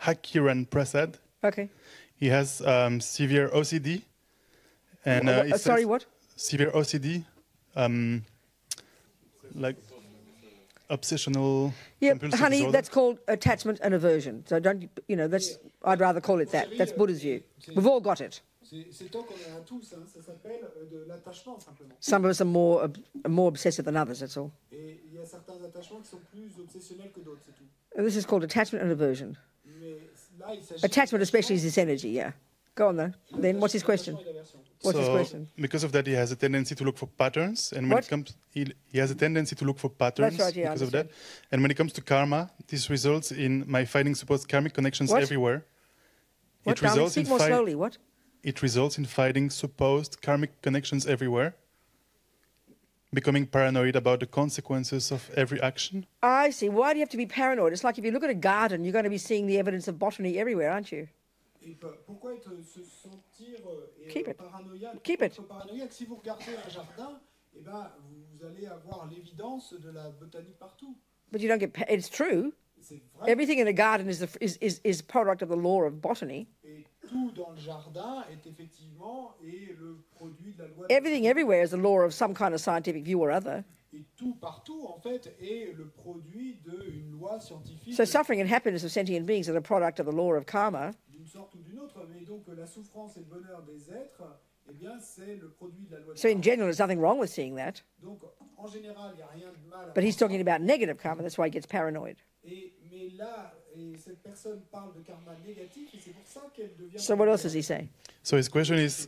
Hakiran Prasad. Okay. He has severe OCD. And it Sorry, says what? severe OCD, like obsessional Yeah, compulsive honey, disorder. that's called attachment and aversion. So don't, that's, I'd rather call it that. That's Buddha's view. We've all got it. C'est tant qu'on a tous, hein, ça s'appelle de l'attachement simplement. Some of us are more obsessive than others, that's all. Et il y a certains attachements qui sont plus obsessionnels que d'autres, c'est tout. And this is called attachment and aversion. Mais là, il s'agit Attachment especially is this energy, yeah. Go on, though. Then what's his question? What's his question? Because of that, he has a tendency to look for patterns, and when What? it comes, he has a tendency to look for patterns That's right, yeah, because of I that. And when it comes to karma, this results in my finding supposed karmic connections What? everywhere. What, darling? Speak more slowly, what? It results in finding supposed karmic connections everywhere, becoming paranoid about the consequences of every action. I see. Why do you have to be paranoid? It's like if you look at a garden, you're going to be seeing the evidence of botany everywhere, aren't you? Et pourquoi se sentir Keep it. paranoïaque? Keep it. Être paranoïaque, si vous regardez un jardin, eh ben, vous allez avoir l'évidence de la botanique partout. But you don't get. It's true. C'est vrai. Everything in a garden is product of the law of botany. Et tout dans le jardin est effectivement le produit de la loi. Everything everywhere is the law of some kind of scientific view or other. Et tout partout, en fait, est le produit d'une loi scientifique. So suffering and happiness of sentient beings are a product of the law of karma. D'une sorte ou d'une autre, mais donc la souffrance et le bonheur des êtres, eh bien, c'est le produit de la loi. So in general, there's nothing wrong with seeing that. Donc, en général, il n'y a rien de mal. But he's talking about negative karma. That's why he gets paranoid. Mais là, cette personne parle de karma négatif, et c'est pour ça qu'elle devient. So what else does he say? So his question is,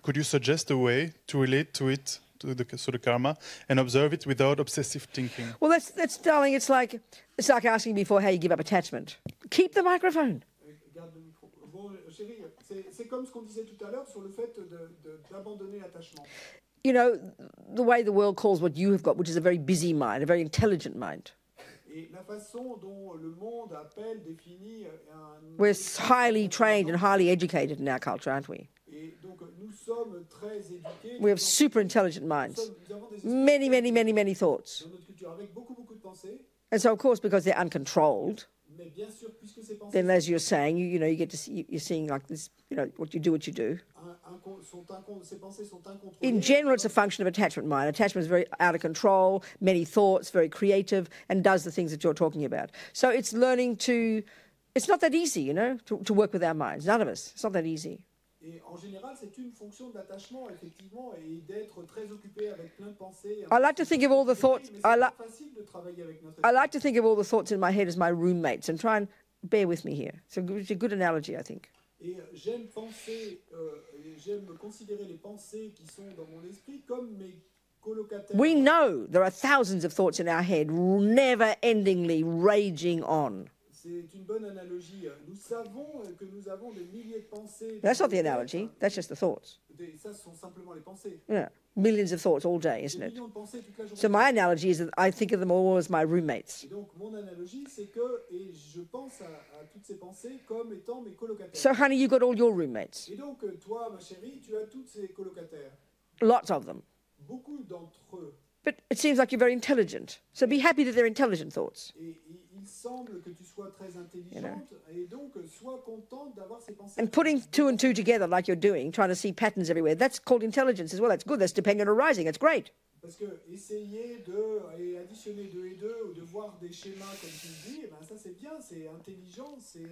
could you suggest a way to relate to it, to the karma, and observe it without obsessive thinking? Well, that's darling. It's like asking before how you give up attachment. Keep the microphone. Garde le micro. Bon, chérie, c'est comme ce qu'on disait tout à l'heure sur le fait d'abandonner l'attachement. You know, the way the world calls what you have got, which is a very busy mind, a very intelligent mind. Et la façon dont le monde appelle, définit We're highly trained and highly educated in our culture, aren't we? Et donc, nous sommes très éduqués. We have super intelligent minds. Many, many, many, many thoughts. Dans notre culture, avec beaucoup de pensées. And so, of course, because they're uncontrolled, Mais bien sûr, puisque ces pensées then as you're saying, you know, you get to see, you're seeing like this, you know, what you do. ces pensées sont incontrôlées. In general, it's a function of attachment mind. Attachment is very out of control, many thoughts, very creative, and does the things that you're talking about. So it's learning to, it's not that easy, you know, to work with our minds. None of us. It's not that easy. Et en général, c'est une fonction de l'attachement, effectivement, et d'être très occupé avec plein de pensées. I like to think of all the thoughts. Facile de travailler avec notre I like to think of all the thoughts in my head as my roommates, and try and bear with me here. It's a good analogy, I think. Et j'aime considérer les pensées qui sont dans mon esprit comme mes colocataires. We know there are thousands of thoughts in our head, never-endingly raging on. C'est une bonne analogie. Nous savons que nous avons des milliers de pensées. That's not the analogy. That's just the thoughts. Ça, ce sont simplement les pensées. Yeah, millions of thoughts all day, isn't Des it? millions de pensées toute la journée. So my analogy is that I think of them all as my roommates. Et donc, mon analogie, c'est que je pense à toutes ces pensées comme étant mes colocataires. So, honey, you've got all your roommates. Et donc, toi, ma chérie, tu as tous ces colocataires. Lots of them. Beaucoup d'entre eux. But it seems like you're very intelligent. So be happy that they're intelligent thoughts. Et il semble que tu sois très intelligente, et donc sois contente d'avoir ces pensées. And putting two and two together like you're doing, trying to see patterns everywhere, that's called intelligence as well. That's good. That's dependent arising. That's great. Parce que essayer additionner deux et deux, ou de voir des schémas comme tu le dis, ben ça c'est bien, c'est intelligent, c'est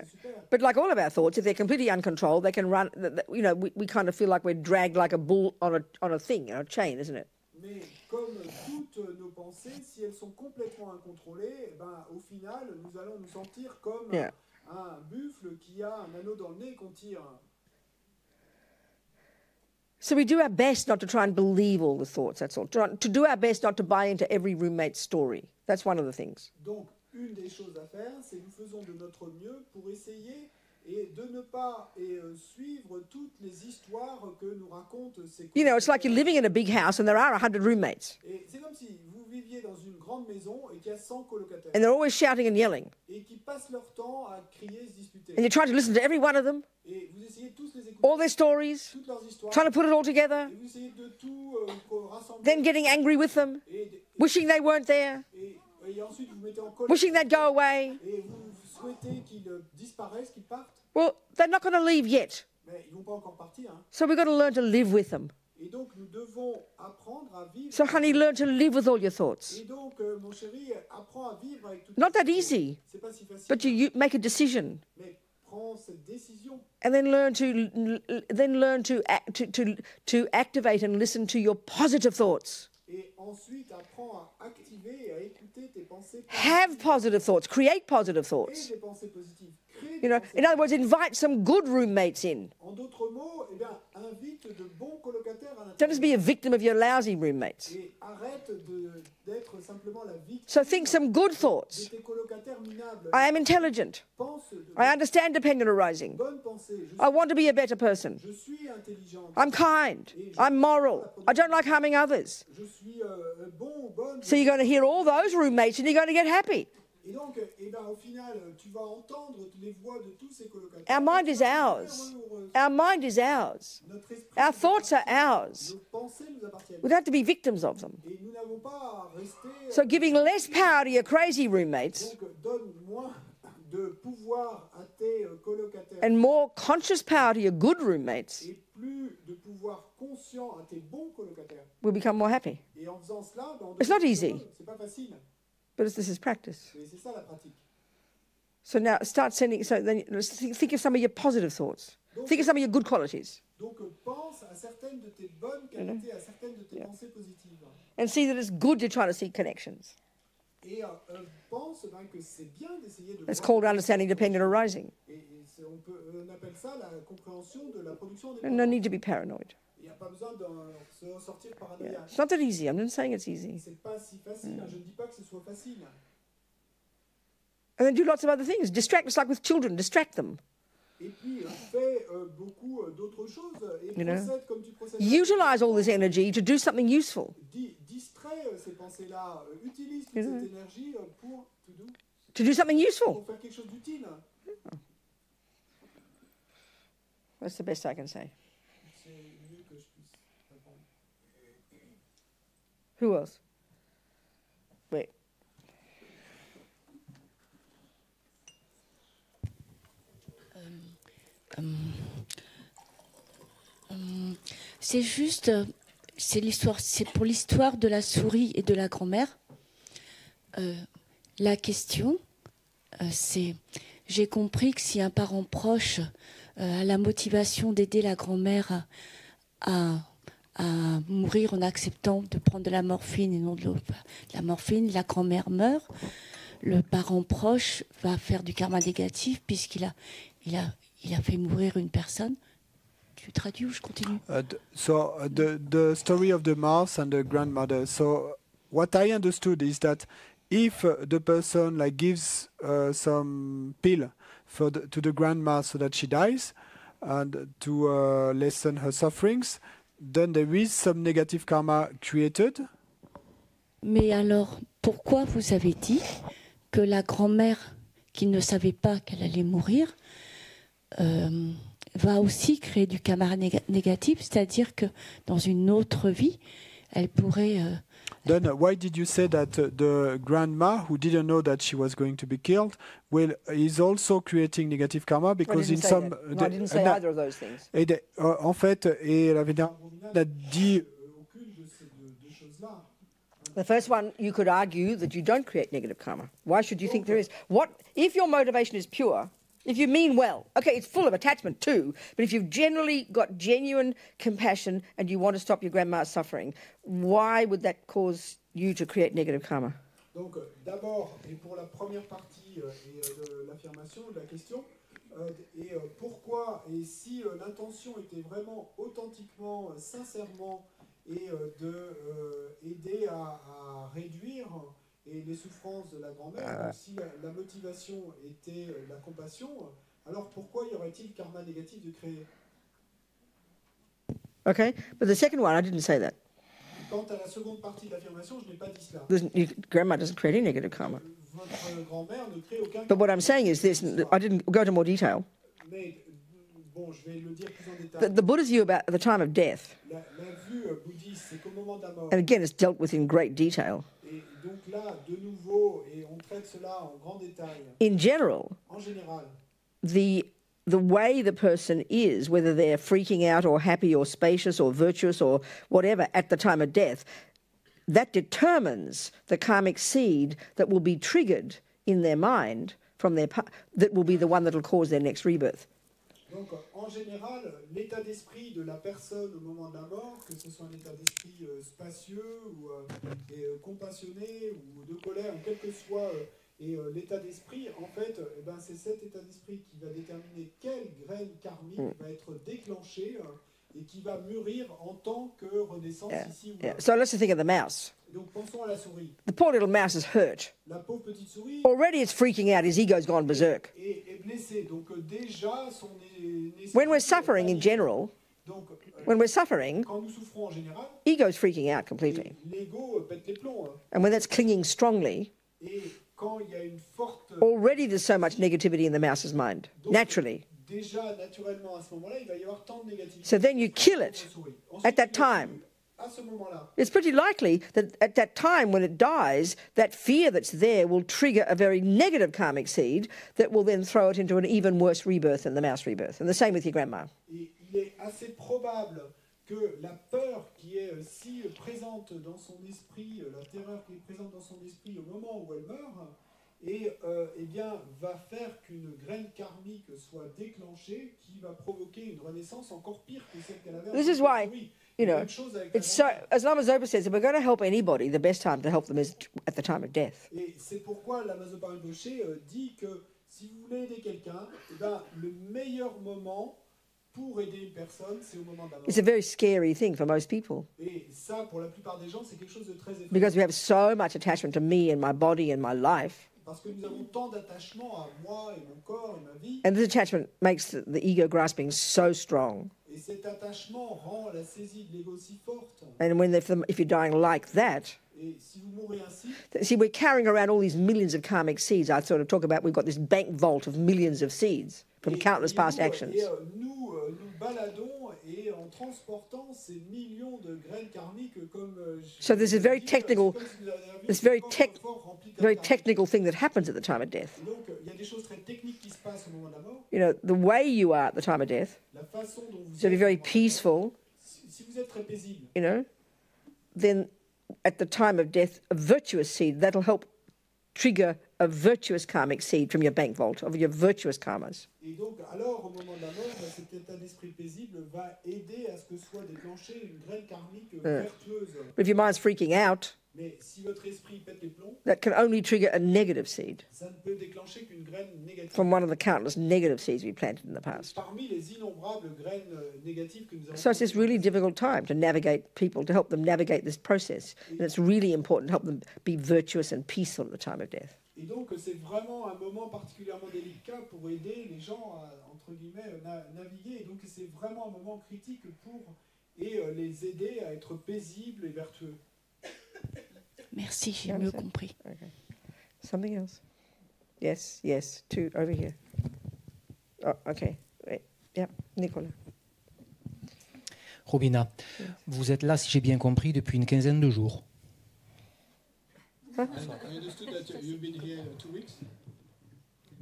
super. But like all of our thoughts, if they're completely uncontrolled, they can run. You know, we kind of feel like we're dragged like a bull on a thing, a chain, isn't it? Mais comme toutes nos pensées, si elles sont complètement incontrôlées, ben, au final, nous allons nous sentir comme un buffle qui a un anneau dans le nez qu'on tire. So we do our best not to try and believe all the thoughts, that's all. To do our best not to buy into every roommate's story. That's one of the things. Donc, une des choses à faire, c'est nous faisons de notre mieux pour essayer et de ne pas suivre toutes les histoires que nous racontent ces. You know, it's like you're living in a big house and there are 100 roommates. Et c'est comme si vous viviez dans une grande maison et qu'il y a 100 colocataires. And they're always shouting and yelling. Et qui passent leur temps à crier et se disputer. And you're trying to listen to every one of them. Et vous essayez tous les écouter. All their stories. Toutes leurs histoires. Trying to put it all together. Et vous essayez de tout rassembler. Then getting angry with them. Wishing they weren't there. Et ensuite vous mettez en colère. Wishing they'd go away. Et vous souhaitez qu'ils disparaissent, qu'ils partent. Well, they're not going to leave yet. Mais ils vont pas encore partir. Hein. So we've got to learn to live with them. Et donc nous devons apprendre à vivre. So, honey, learn to live with all your thoughts. Et donc, mon chéri, apprends à vivre avec toutes. Not that easy. C'est pas si facile. But you make a decision. Mais prends cette décision. And then learn to activate and listen to your positive thoughts. Et ensuite, apprends à activer et à écouter tes pensées. Have positive thoughts. Create positive thoughts. Crée des pensées positives. You know, in other words, invite some good roommates in. En d'autres mots, eh bien, invite de bons colocataires à l'intérieur. Don't just be a victim of your lousy roommates. Et arrête d'être simplement la victime. So think some good thoughts. De tes colocataires minables. I am intelligent. Pense I understand dependent arising. bonne pensée. I want to be a better person. Je suis intelligente. I'm kind. I'm moral. I don't like harming others. Je suis bon ou bonne. So you're going to hear all those roommates and you're going to get happy. Et donc, eh ben, au final, tu vas entendre les voix de tous ces colocataires. Our mind is ours. Our mind is ours. Notre esprit, Our thoughts are ours. nos pensées nous appartiennent. We don't have to be victims of them. Et nous n'avons pas à rester. So giving less power to your crazy roommates Donc, donne moins de pouvoir à tes colocataires and more conscious power to your good roommates, et plus de pouvoir conscient à tes bons colocataires. we'll become more happy. Et en faisant cela, on It's not devient easy. heureux. C'est pas facile, But this is practice. mais c'est ça la pratique. So now start sending, so then let's think of some of your positive thoughts. Think of some of your good qualities. Donc pense à certaines de tes bonnes qualités, à certaines de tes pensées positives. And see that it's good to try to seek connections. Et pense que c'est bien d'essayer de... It's called understanding dependent arising. On appelle ça la compréhension de la production des And no need to be paranoid. Il n'y a pas besoin de se sortir paranoïaque. It's not that easy. I'm not saying it's easy. C'est pas si facile. Je ne dis pas que ce soit facile. And then do lots of other things. Distract. It's like with children. Distract them. Et puis fais beaucoup d'autres choses et procède comme tu procèdes. Utilize all this energy to do something useful. Distrais ces pensées-là. Utilise toute cette énergie pour To do something useful. pour faire quelque chose d'utile. That's the best I can say. C'est mieux que je puisse répondre. Who else? Wait. C'est juste, c'est pour l'histoire de la souris et de la grand-mère. La question, c'est, j'ai compris que si un parent proche a la motivation d'aider la grand-mère à mourir en acceptant de prendre de la morphine et non de la morphine, la grand-mère meurt, le parent proche va faire du karma négatif puisqu'il a fait mourir une personne. Tu traduis ou je continue? The story of the mouse and the grandmother. So what I understood is that if the person gives some pill to the grandma so that she dies and to lessen her sufferings, then there is some negative karma created. Mais alors, pourquoi vous avez dit que la grand-mère qui ne savait pas qu'elle allait mourir va aussi créer du karma négatif, c'est-à-dire que dans une autre vie, elle pourrait... Then why did you say that the grandma who didn't know that she was going to be killed is also creating negative karma? Because in some... No, I didn't say either of those things. En fait, et la Vénérable Robina a dit... Aucune de ces deux choses-là. The first one, you could argue that you don't create negative karma. Why should you think there is? What if your motivation is pure? If you mean well, okay, it's full of attachment too, but if you've generally got genuine compassion and you want to stop your grandma's suffering, why would that cause you to create negative karma? Donc d'abord, et pour la première partie de l'affirmation, de la question, pourquoi, et si l'intention était vraiment authentiquement, sincèrement, et aider à réduire les souffrances de la grand-mère, donc si la motivation était la compassion, alors pourquoi y aurait-il karma négatif de créer? Okay, but the second one, I didn't say that. Quant à la seconde partie de l'affirmation, je n'ai pas dit cela. Your grandma doesn't create any negative karma. Votre grand-mère ne crée aucun But what I'm saying is this, I didn't go into more detail. Mais bon, je vais le dire plus en détail. The Buddha's view about the time of death, La vue bouddhiste, c'est qu'au moment de la mort, and again, it's dealt with in great detail. et donc là, de nouveau, et on traite cela en grand détail, In general, en général, the way the person is, whether they're freaking out or happy or spacious or virtuous or whatever at the time of death, that determines the karmic seed that will be triggered in their mind from their that will be the one that will cause their next rebirth. donc en général, l'état d'esprit de la personne au moment de la mort, que ce soit un état d'esprit spacieux ou compassionné ou de colère, ou quel que soit l'état d'esprit, en fait, c'est cet état d'esprit qui va déterminer quelle graine karmique va être déclenchée et qui va mûrir en tant que renaissance ici ou là. So let's just think of the mouse. Donc pensons à la souris. The poor little mouse is hurt. La pauvre petite souris Already it's freaking out. His ego's gone berserk. est blessée. Donc déjà, son When we're suffering in general, donc, when we're suffering, quand nous souffrons en général, ego's freaking out completely. l'ego pète les plombs. And when that's clinging strongly, Et quand il y a une forte... already there's so much negativity in the mouse's mind, naturally. Déjà, naturellement, à ce moment-là, il va y avoir tant de négativité. So then you kill it Ensuite, at that il le time. tue. à ce moment-là, it's pretty likely that at that time when it dies, that fear that's there will trigger a very negative karmic seed that will then throw it into an even worse rebirth than the mouse rebirth. And the same with your grandma. et il est assez probable que la peur qui est si présente dans son esprit, la terreur qui est présente dans son esprit au moment où elle meurt, eh bien, va faire qu'une graine karmique soit déclenchée qui va provoquer une renaissance encore pire que celle qu'elle avait. This is why, you know, it's so, as Lama Zopa says, if we're going to help anybody, the best time to help them is at the time of death. Et c'est pourquoi Lama Zopa Rinpoche dit que si vous voulez aider quelqu'un, eh ben, le meilleur moment pour aider une personne, c'est au moment de la mort. It's a very scary thing for most people Et ça, pour la plupart des gens, c'est quelque chose de très effrayant. because we have so much attachment to me and my body and my life. Parce que nous avons tant d'attachement à moi et mon corps et ma vie. And this attachment makes the ego grasping so strong. Et cet attachement rend la saisie de l'ego si forte. And when if you're dying like that, Et si vous mourrez ainsi, see, we're carrying around all these millions of karmic seeds. I sort of talk about we've got this bank vault of millions of seeds from countless past actions. Nous baladons et en transportant ces millions de graines karmiques comme. So there's a very technical, very technical thing that happens at the time of death. Donc il y a des choses très techniques qui se passent au moment de la mort. You know, the way you are at the time of death, La façon dont vous to be êtes, very peaceful, si vous êtes très paisible, you know, then at the time of death, a virtuous seed, that'll help trigger a virtuous karmic seed from your bank vault of your virtuous karmas. et donc alors au moment de la mort, cet état d'esprit paisible va aider à ce que soit déclenchée une graine karmique vertueuse. But if your mind's freaking out, Mais si votre esprit pète les plombs, that can only trigger a negative seed ça ne peut déclencher qu'une graine négative. from one of the countless negative seeds we planted in the past. Parmi les innombrables graines négatives que nous avons. So it's this really difficult time to navigate people, to help them navigate this process. And it's really important to help them be virtuous and peaceful at the time of death. Et donc c'est vraiment un moment particulièrement délicat pour aider les gens à, entre guillemets, naviguer. Et donc c'est vraiment un moment critique pour les aider à être paisibles et vertueux. Merci, j'ai mieux compris. Okay. Something else? Yes, yes. Two over here. Oh, okay. Wait. Yeah, Nicolas. Robina, vous êtes là, si j'ai bien compris, depuis une quinzaine de jours. I understood that you've been here 2 weeks.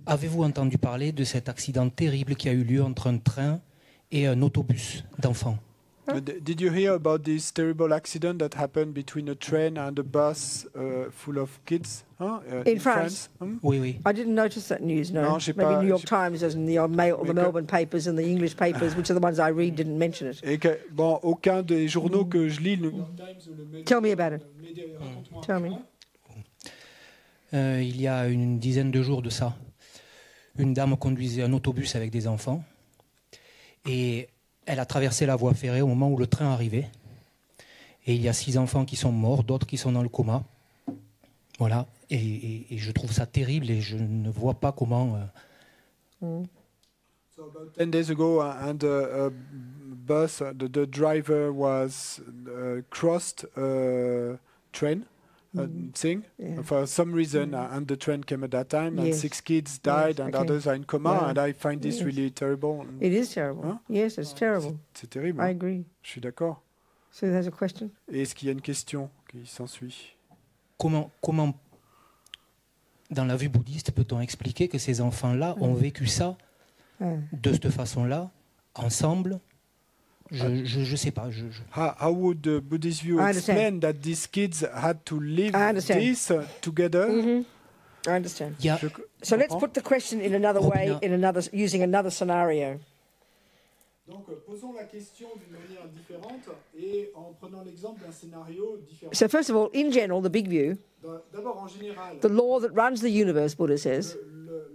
Avez-vous entendu parler de cet accident terrible qui a eu lieu entre un train et un autobus d'enfants? Did you hear about this terrible accident that happened between a train and a bus full of kids In France? Oui, oui. I didn't notice that news, no. No, j'ai Maybe pas- New York j'ai- Times and the Melbourne papers and the English papers, which are the ones I read, didn't mention it. Et que, bon, aucun des journaux que je lis. Tell me about it. Tell me. Il y a une dizaine de jours de ça, une dame conduisait un autobus avec des enfants et elle a traversé la voie ferrée au moment où le train arrivait. Et il y a 6 enfants qui sont morts, d'autres qui sont dans le coma. Voilà. Et je trouve ça terrible et je ne vois pas comment... So about 10 days ago, and a bus, the driver was crossed a train thing Yeah. for some reason, and the train came at that time, and Yes. 6 kids died, and okay. others are in coma, Yeah. and I find this Yes. really terrible. It is terrible. Huh? Yes, it's terrible. C'est terrible. I hein. agree. Je suis d'accord. So there's a question? Et est-ce qu'il y a une question qui s'ensuit? Comment, dans la vue bouddhiste, peut-on expliquer que ces enfants-là ont vécu ça de cette façon-là, ensemble? Je sais pas. How would the Buddhist view I understand. explain that these kids had to live I understand. this together? I understand. Il y a, So let's comprends. put the question in another way, Robina. using another scenario. Donc, posons la question d'une manière différente et en prenant l'exemple d'un scénario différent. So first of all, in general, the big view, D'abord, en général, the law that runs the universe, Buddha says,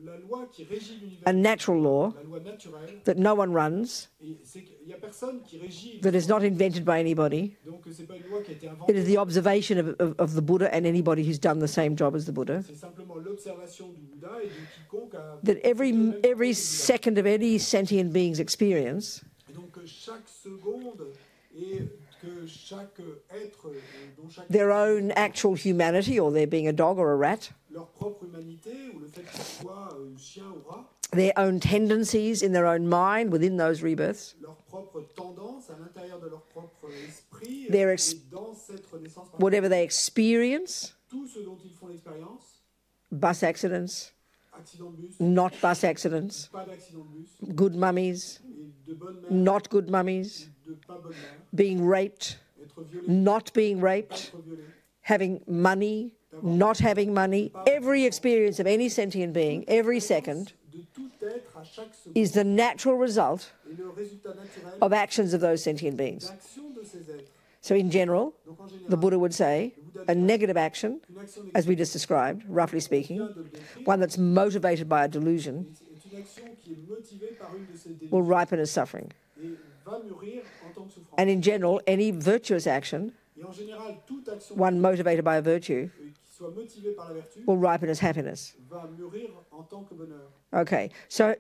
la loi qui régit l'univers, a natural law la loi naturelle, that no one runs, et c'est qu'il n'y a personne qui régit. that is not invented by anybody. Donc, c'est pas une loi qui a été It inventée. is the observation of the Buddha and anybody who's done the same job as the Buddha. C'est simplement l'observation du Bouddha et de quiconque a. That every fait le même travail que le Bouddha. second of any sentient being's experience Et donc, que chaque seconde et que chaque être, dont chaque their own actual humanity, or their being a dog or a rat, leur propre humanité ou le fait qu'ils soient chien ou rat, their own tendencies in their own mind within those rebirths, leurs propres tendances à l'intérieur de leur propre esprit esprit, Their et ex- dans cette renaissance, whatever they experience, tout ce dont ils font l'expérience, bus accidents, accident de bus, not bus accidents, pas d'accident de bus, good mummies, et de bonnes mères, not good mummies, de pas bonnes mères, being raped, être violé, not being pas raped, être violé, having money, not having money. Every experience of any sentient being, every second, de tout être à chaque seconde, is the natural result et le résultat naturel of actions of those sentient beings. d'action de ces êtres. So in general, Donc en général, the Buddha would say a negative action, une action as we just described, roughly speaking, vient de le décrire, one that's motivated by a delusion, est une action qui est motivée par une de ces will délusions ripen as suffering. et va mûrir en tant que souffrance. And in general, any virtuous action, Et en général, toute action one motivated by a virtue, qui soit motivée par la vertu will ripen as happiness. va mûrir en tant que bonheur. Okay, so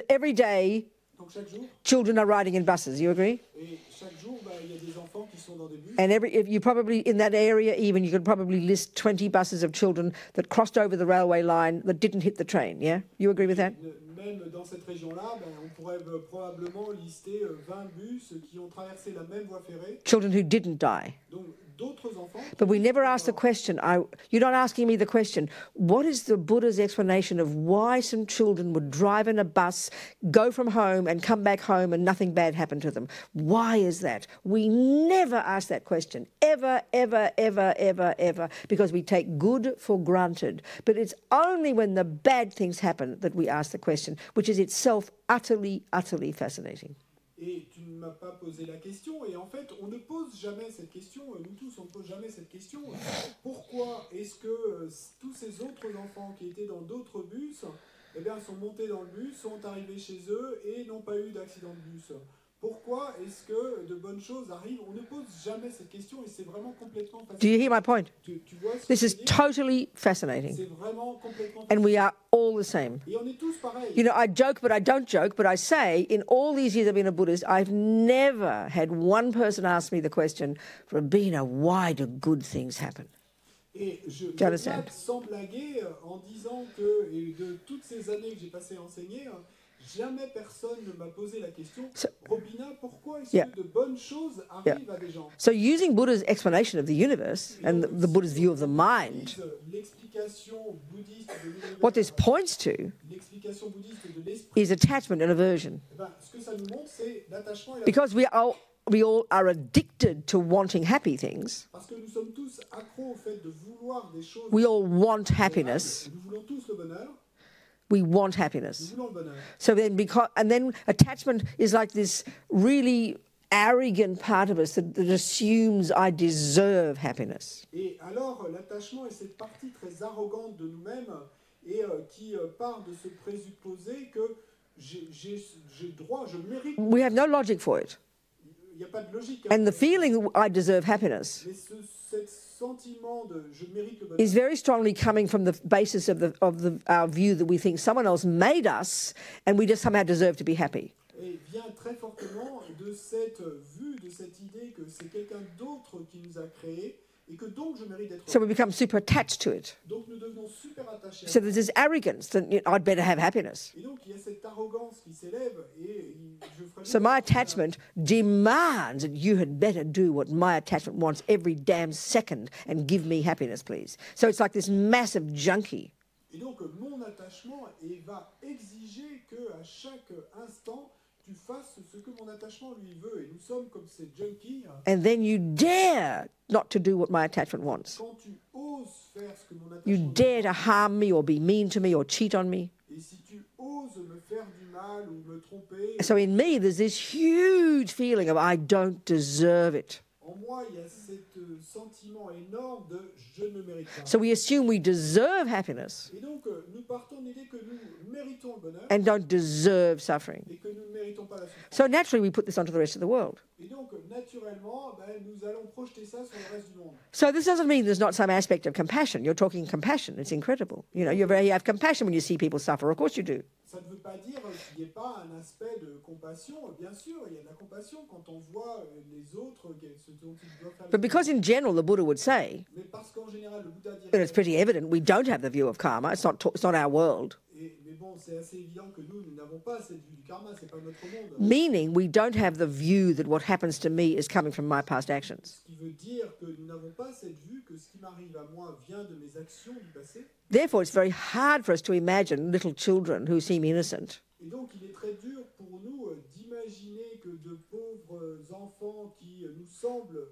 every day Donc chaque jour, children are riding in buses, you agree? et chaque jour, il y a des enfants qui sont dans des bus. And if you probably, in that area even, you could probably list 20 buses of children that crossed over the railway line that didn't hit the train, yeah? You agree with that? Même dans cette région-là, on pourrait probablement lister 20 bus qui ont traversé la même voie ferrée. Children who didn't die. Donc d'autres enfants. But we never ask the question, you're not asking me the question, what is the Buddha's explanation of why some children would drive in a bus, go from home and come back home and nothing bad happened to them? Why is that? We never ask that question, ever, ever, ever, ever, ever, because we take good for granted. But it's only when the bad things happen that we ask the question, which is itself utterly, utterly fascinating. Et tu ne m'as pas posé la question, et en fait, on ne pose jamais cette question, nous tous, on ne pose jamais cette question. Pourquoi est-ce que tous ces autres enfants qui étaient dans d'autres bus, eh bien, sont montés dans le bus, sont arrivés chez eux et n'ont pas eu d'accident de bus? Pourquoi est-ce que de bonnes choses arrivent? On ne pose jamais cette question, et c'est vraiment complètement fascinant. Do you hear my point? Tu vois ce This que is je veux dire? totally fascinating. C'est vraiment complètement And we are all the same. Et on est tous pareils. You know, I joke, but I don't joke, but I say, in all these years I've been a Buddhist, I've never had one person ask me the question, Robina, why do good things happen? Et je you understand? blague sans blaguer en disant que, et de toutes ces années que j'ai passées à enseigner, jamais personne ne m'a posé la question, Robina, pourquoi est-ce que de bonnes choses arrivent à des gens? So using Buddha's explanation of the universe and the Buddha's view of the mind, L'explication bouddhiste de l'univers, what this points to l'explication bouddhiste de l'esprit, is attachment and aversion. eh ben, ce que ça nous montre, c'est l'attachement et la Because we all are addicted to wanting happy things. Parce que nous sommes tous accros au fait de vouloir des choses. We all want happiness. Nous voulons tous le bonheur. We want Nous happiness. voulons le bonheur. So then attachment is like this really arrogant part of us that assumes I deserve happiness. Et alors, l'attachement est cette partie très arrogante de nous-mêmes et qui part de ce présupposé que j'ai droit, je mérite. We have no logic for it. Il n'y a pas de logique. And the feeling I deserve happiness Mais ce sentiment de je mérite le bonheur is very strongly coming from the basis of our view that we think someone else made us and we just somehow deserve to be happy. et vient très fortement de cette vue, de cette idée que c'est quelqu'un d'autre qui nous a créés et que donc je mérite d'être So we become super attached to it. Donc nous devenons super attachés à So there's this arrogance that I'd better have happiness. Et donc il y a cette arrogance qui s'élève et je ferai So my attachment demands that you had better do what my attachment wants every damn second and give me happiness, please. So it's like this massive junkie. Et donc mon attachement va exiger que à chaque instant tu fasses ce que mon attachement lui veut. Et nous sommes comme ces junkies. And then you dare not to do what my attachment wants. Quand tu oses faire ce que mon You attachement dare to harm me or be mean to me or cheat on me. et si tu oses me faire du mal ou me tromper, So in me, there's this huge feeling of I don't deserve it. en moi il y a ce sentiment énorme de je ne mérite pas. So we assume we deserve happiness Et donc nous partons de l'idée que nous méritons le bonheur and don't deserve suffering. et que nous ne méritons pas la souffrance. So naturally, we put this onto the rest of the world. Et donc naturellement, nous allons projeter ça sur le reste du monde. So this doesn't mean there's not some aspect of compassion. You're talking compassion. It's incredible. You know, you have compassion when you see people suffer. Of course you do. Ça ne veut pas dire qu'il n'y ait pas un aspect de compassion. Bien sûr, il y a de la compassion quand on voit les autres, ce dont ils doivent faire. But because in general, the Buddha would say, Mais parce qu'en général, le Bouddha and dirait, it's pretty evident, we don't have the view of karma. It's not our world. mais bon, c'est assez évident que nous n'avons pas cette vue du karma, c'est pas notre monde. Meaning we don't have the view that what happens to me is coming from my past actions. Ce qui veut dire que nous n'avons pas cette vue que ce qui m'arrive à moi vient de mes actions du passé. Therefore, it's very hard for us to imagine little children who seem innocent Et donc, il est très dur pour nous d'imaginer que de pauvres enfants qui nous semblent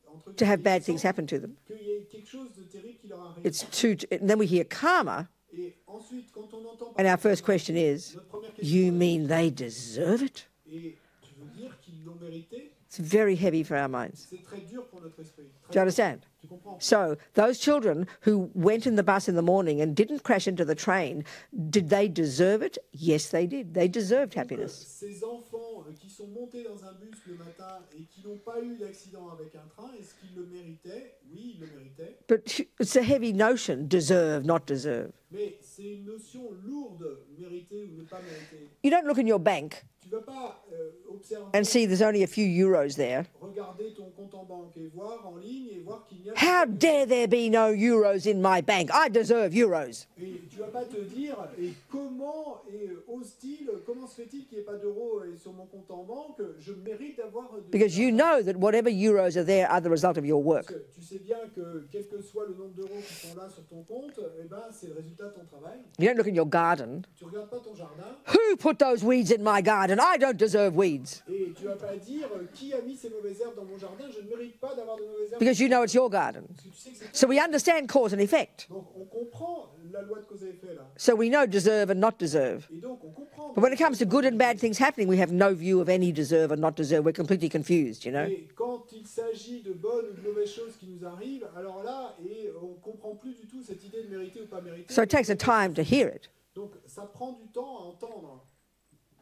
entre to have guillemets, bad things happen to them. qu'il y ait quelque chose de terrible qui leur arrive. It's too. And then we hear karma, Et ensuite, quand on entend and our first question is, notre première "You question mean they deserve it?" et tu veux dire qu'ils l'ont mérité? It's very heavy for our minds. C'est très dur pour notre esprit. Do you understand? Tu comprends? So those children who went in the bus in the morning and didn't crash into the train, did they deserve it? Yes, they did. They deserved happiness. Ces enfants qui sont montés dans un bus le matin et qui n'ont pas eu d'accident avec un train, est-ce qu'ils le méritaient? Oui, ils le méritaient. But it's a heavy notion, deserve, not deserve. Mais c'est une notion lourde, mériter ou ne pas mériter. You don't look in your bank Tu vas pas observer, and see there's only a few euros there. regarder ton compte en banque et voir en ligne et voir qu'il n'y a How dare there be no euros in my bank? I deserve euros. Et tu vas pas te dire et comment ose-t-il, comment se fait-il qu'il n'y ait pas d'euros sur mon compte en banque? Je mérite d'avoir de Because you know that whatever euros are there are the result of your work. Parce que tu sais bien que quel que soit le nombre d'euros qui sont là sur ton compte, eh ben c'est le résultat de ton travail. You don't look in your garden. Tu regardes pas ton jardin Who put those weeds in my garden? I don't deserve weeds. et tu vas pas dire qui a mis ces mauvaises herbes dans mon jardin, je ne mérite pas d'avoir de mauvaises herbes. Because you know it's your garden. Parce que tu sais que c'est So we understand cause and effect. donc on comprend la loi de cause et effet là. So we know deserve and not deserve. Et donc on comprend. But when it comes to good and bad things happening, we have no view of any deserve or not deserve. We're completely confused, you know. Et quand il s'agit de bonnes ou de mauvaises choses qui nous arrivent, alors là, on comprend plus du tout cette idée de mériter ou pas mériter. So it takes a time to hear it. Donc ça prend du temps à entendre.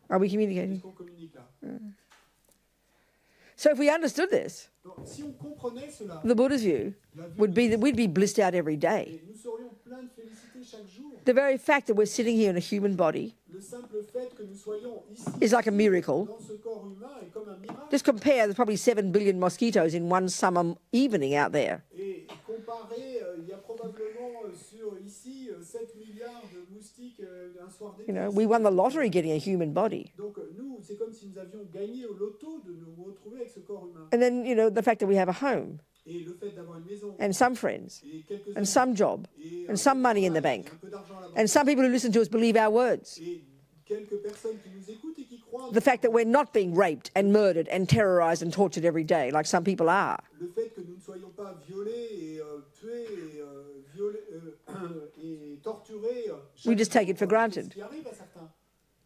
Are we Est-ce communicating? qu'on communique là? So if we understood this, Donc, si on comprenait cela, the Buddha's view la vue would be de- that we'd be blissed out every day. et nous serions pleins de félicité chaque jour. The very fact that we're sitting here in a human body Le simple fait que nous soyons ici is like a miracle. dans ce corps humain est comme un miracle. Just compare, there's probably 7 billion mosquitoes in one summer evening out there. Et comparé, il y a probablement sur ici 7 milliards de moustiques un soir d'été. You know, we won the lottery getting a human body. Donc nous, c'est comme si nous avions gagné au loto de nous retrouver avec ce corps humain. And then, you know, the fact that we have a home Et le fait d'avoir une maison and some friends et quelques and amis, some job et and some money in the travail, bank un peu d'argent à la banque, and some people who listen to us believe our words. et quelques personnes qui nous écoutent et qui croient The fact that we're not being raped and murdered and terrorized and tortured every day like some people are. le fait que nous ne soyons pas violés et tués et torturés. We just take it for granted. Ce qui arrive à certains.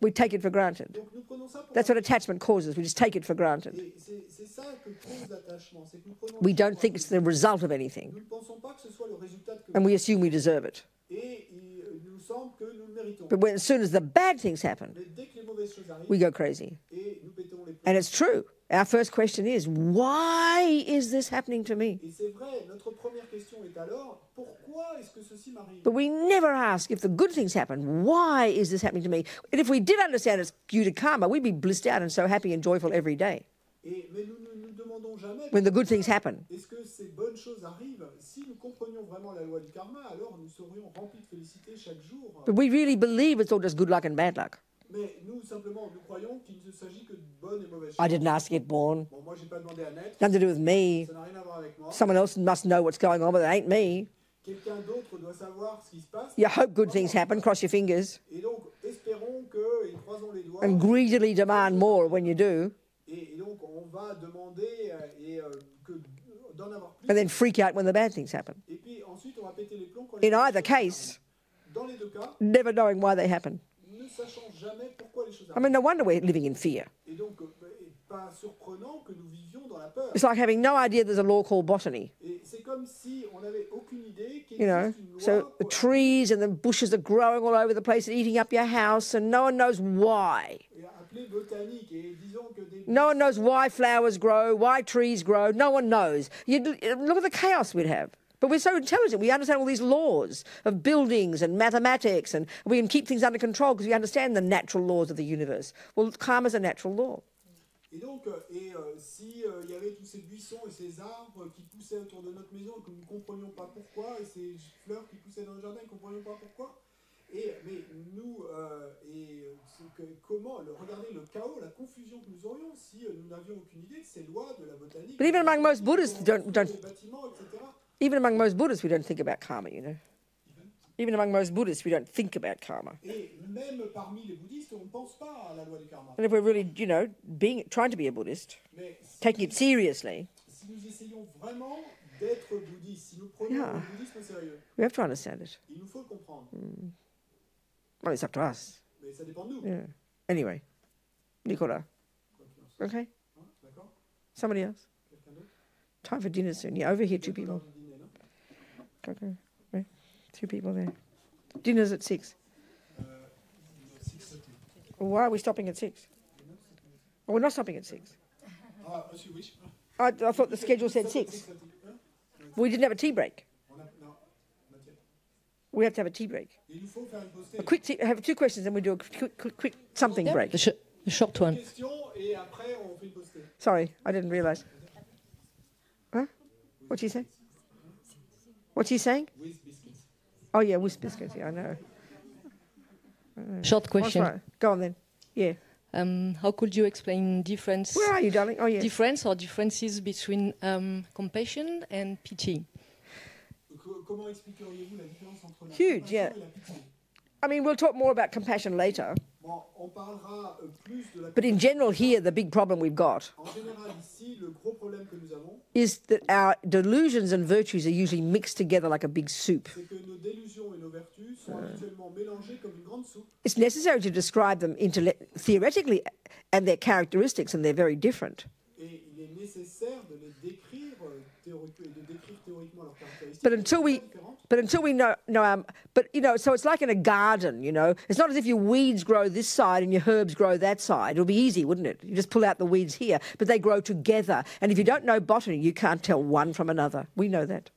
We take it for granted. Donc nous prenons ça pour That's what attachment causes. We just take it for granted. et c'est ça que cause l'attachement, c'est que nous prenons We ça don't pour think it's the result of anything. nous ne pensons pas que ce soit le résultat que And we assume we deserve it. et il nous semble que nous le méritons. But as soon as the bad things happen, Mais dès que les mauvaises choses arrivent, we go crazy. et nous pétons les plombs. And it's true. Our first question is, why is this happening to me? Et c'est vrai, notre première question est alors, pourquoi est-ce que ceci m'arrive? But we never ask if the good things happen, why is this happening to me? And if we did understand it's due to karma, we'd be blissed out and so happy and joyful every day Mais nous ne nous demandons jamais when the good things happen. est-ce que ces bonnes choses arrivent? Si nous comprenions vraiment la loi du karma, alors nous serions remplis de félicité chaque jour. But we really believe it's all just good luck and bad luck. Mais nous, simplement, nous croyons qu'il ne s'agit que de bonnes et mauvaises I choses. didn't ask to get born. Bon, moi, j'ai pas demandé à naître. Nothing to do with me. Ça n'a rien à voir avec moi. Someone else must know what's going on, but it ain't me. Quelqu'un d'autre doit savoir ce qui se passe. You hope good things happen, cross your fingers, Et donc, espérons que, et croisons les doigts, and greedily demand more when you do, et donc on va demander d'en avoir plus. and then freak out when the bad things happen. Et puis ensuite, on va péter les plombs quand les In choses either case, arrivent. Dans les deux cas, never knowing why they happen. ne sachant jamais pourquoi les choses I arrivent. mean, no wonder we're living in fear. Et donc, pas surprenant que nous vivions dans la peur. It's like having no idea there's a law called botany. Et c'est comme si on n'avait aucune idée qu'il You know, existe une loi so the pour- trees and the bushes are growing all over the place and eating up your house, and no one knows why. appelée botanique. Et disons que des No one knows why flowers grow, why trees grow. No one knows. Look at the chaos we'd have. But we're so intelligent. We understand all these laws of buildings and mathematics, and we can keep things under control because we understand the natural laws of the universe. Well, karma's a natural law. Et donc, si il y avait tous ces buissons et ces arbres qui poussaient autour de notre maison et que nous ne comprenions pas pourquoi, et ces fleurs qui poussaient dans le jardin et que nous ne comprenions pas pourquoi, Mais nous, regardez le chaos, la confusion que nous aurions si nous n'avions aucune idée de ces lois de la botanique. But even among most Buddhists, des bâtiments, etc. even among most Buddhists, we don't think about karma, you know. Even among most Buddhists, we don't think about karma. Et même parmi les bouddhistes, on ne pense pas à la loi du karma. And if we're really, you know, trying to be a Buddhist, Mais taking it seriously, si nous essayons vraiment d'être bouddhistes, si nous prenons le bouddhisme au sérieux, we have to understand it. il nous faut le comprendre. Well, it's up to us. Mais ça dépend de nous. Yeah. Anyway, Nicola. Okay. Hein, d'accord? Somebody else. Quelqu'un d'autre? Time for dinner soon. Yeah, over here, 2 Bientôt l'heure people. du dîner, non? Okay. Right. 2 people there. Dinner's at 6. 6:30. Why are we stopping at 6? Well, we're not stopping at 6. Ah, si, oui. I thought the schedule said 6. 6:30, hein? We didn't have a tea break. Non, not yet. We have to have a tea break. Il nous faut faire une pause A quick tea, have 2 questions, then we do a quick something break. The short one. question et après on fait une pause. Sorry, I didn't realize. Huh? What's he saying? What's he saying? With biscuits. Oh, yeah, with biscuits. Yeah, I know. Short That's question. right. Go on then. Yeah. How could you explain difference? Where are you, darling? Oh, yeah. Difference or differences between compassion and pity? Comment expliqueriez-vous la différence entre la Huge, compassion yeah. et la pitié? I mean, we'll talk more about compassion later. Bon, on parlera plus de la But in general, here, the big problem we've got En général, ici, le gros problème que nous avons, is that our delusions and virtues are usually mixed together like a big soup. c'est que nos délusions et nos vertus sont habituellement mélangées comme une grande soupe. It's necessary to describe them theoretically and their characteristics, and they're very different. Et il est nécessaire de les décrire, théoriquement leurs caractéristiques. But until we, différentes. but until we know but you know, so it's like in a garden, you know. It's not as if your weeds grow this side and your herbs grow that side. It'll be easy, wouldn't it? You just pull out the weeds here, but they grow together. And if you don't know botany, you can't tell one from another. We know that.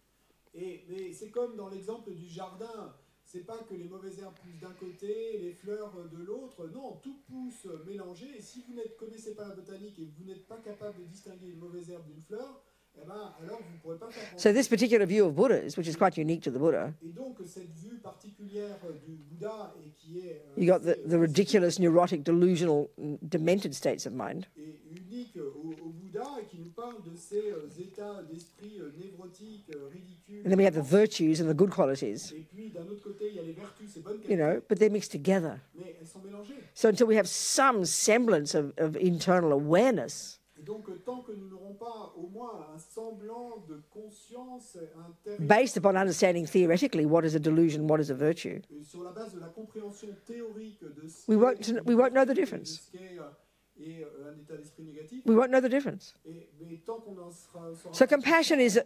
Mais c'est comme dans l'exemple du jardin. C'est pas que les mauvaises herbes poussent d'un côté, les fleurs de l'autre. Non, tout pousse mélangé. Et si vous ne connaissez pas la botanique et que vous n'êtes pas capable de distinguer une mauvaise herbe d'une fleur, eh ben, alors vous ne pourrez pas faire grand-chose. So this particular view of Buddha, which is quite unique to the Buddha, Et donc cette vue particulière du Bouddha et qui est you got the ridiculous, neurotic, delusional, demented states of mind. et unique au Bouddha et qui nous parle de ces états d'esprit névrotiques, ridicules. And then we have the virtues and the good qualities, Et puis d'un autre côté, il y a les vertus, ces bonnes you qualités, know, but they're mixed together. mais elles sont mélangées. So until we have some semblance of internal awareness, Et donc tant que nous n'aurons pas au moins un semblant de conscience intérieure based upon understanding theoretically what is a delusion, what is a virtue, sur la base de la compréhension théorique de ce we qu'est won't know the de difference. ce qu'est un état d'esprit négatif, We won't know the difference. mais tant qu'on en saura So compassion is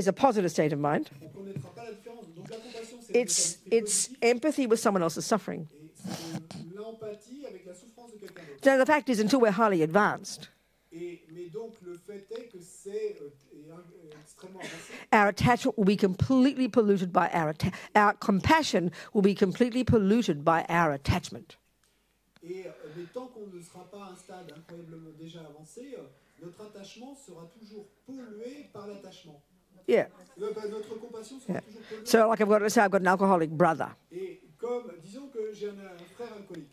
a positive state of mind. on ne connaîtra pas la différence. Donc la compassion, c'est un état It's d'esprit it's positif empathy with someone else's suffering. et c'est l'empathie avec la souffrance de quelqu'un d'autre. So the fact is, until we're highly advanced, Mais donc le fait est que c'est extrêmement avancé. our attachment will be completely polluted by our compassion will be completely polluted by our attachment. Mais tant qu'on ne sera pas à un stade incroyablement déjà avancé, notre attachement sera toujours pollué par l'attachement. Yeah. Notre compassion sera toujours polluée. So like let's say I've got an alcoholic brother. Et comme, disons que j'ai un frère alcoolique.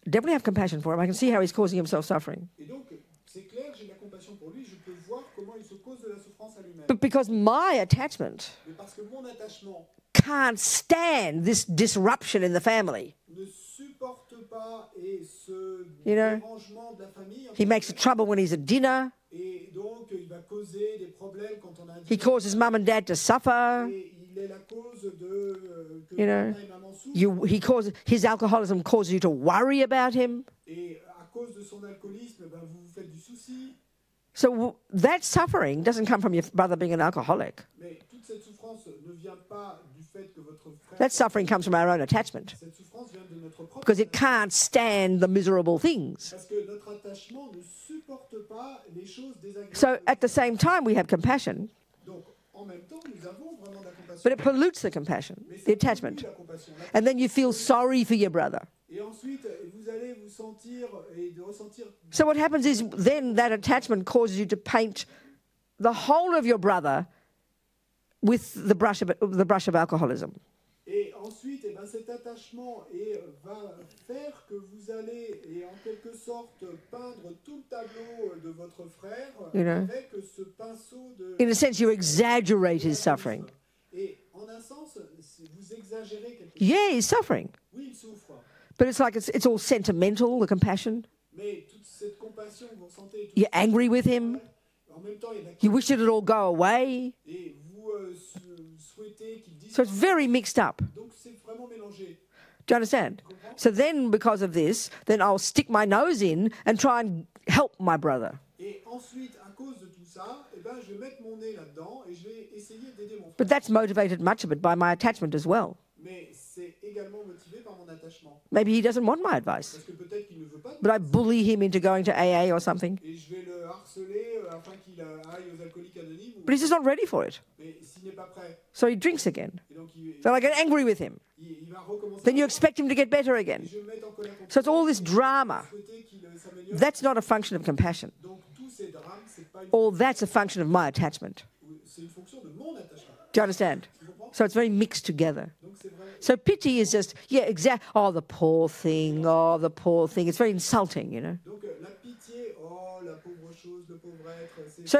Definitely have compassion for him. I can see how he's causing himself suffering. Et donc, c'est clair, j'ai de la compassion pour lui, je peux voir comment il se cause de la souffrance à lui-même. But because my attachment Mais parce que mon attachement can't stand this disruption in the family, ne supporte pas et ce You know, dérangement de la famille, he makes trouble when he's at dinner. et donc il va causer des problèmes quand on a un He causes mum and dad to suffer. et il est la cause de que You know, papa et maman souffrent. His alcoholism causes you to worry about him. Et à cause de son alcoolisme, ben, vous vous faites du souci. So that suffering doesn't come from your brother being an alcoholic. Mais toute cette souffrance ne vient pas du fait que votre frère... That suffering comes from our own attachment Cette souffrance vient de notre propre... because it can't stand the miserable things. Parce que notre attachement ne supporte pas les choses désagréables. So at the same time, we have compassion, Donc, en même temps, nous avons vraiment de la compassion. but it pollutes the compassion, Mais ça the pollue attachment. la compassion. And then you feel sorry for your brother. Et ensuite, vous allez vous sentir et de ressentir... So what happens is then that attachment causes you to paint the whole of your brother with the brush of alcoholism. Et ensuite, cet attachement va faire que vous allez, en quelque sorte, peindre tout le tableau de votre frère avec ce pinceau de... In a sense, you exaggerate his suffering. Et en un sens, vous exagérez quelque chose. Yeah, he's suffering. Oui, il souffre. But it's like it's all sentimental, the compassion. Mais toute cette compassion que vous ressentez... You're angry with him. En même temps, il y a You wish it would all go away. Et vous souhaitez qu'il disparaisse. So it's very mixed up. Donc c'est vraiment mélangé. Do you understand? So then, because of this, then I'll stick my nose in and try and help my brother. Et ensuite, à cause de tout ça, je vais mettre mon nez là-dedans et je vais essayer d'aider mon frère. But that's motivated much of it by my attachment as well. Mais c'est également motivé par mon attachement. Maybe he doesn't want my advice. Parce que peut-être qu'il ne veut pas de But I bully him into going to AA or something. Et je vais le harceler afin qu'il aille aux alcooliques anonymes. But he's just not ready for it. Mais s'il n'est pas prêt. So he drinks again. Et donc il Then I get angry with him. va recommencer. Then you expect him to get better again. Et je vais me mettre en colère contre So it's all this drama. souhaiter qu'il s'améliore. That's not a function of compassion. Donc tous ces drames, c'est pas une All that's a function of my attachment. c'est une fonction de mon attachement. Do you understand? So it's very mixed together. Donc c'est vrai. So pity is just, yeah, exact. Oh, the poor thing. Oh, the poor thing. It's very insulting, you know. Donc la pitié, oh la pauvre chose, le pauvre être. So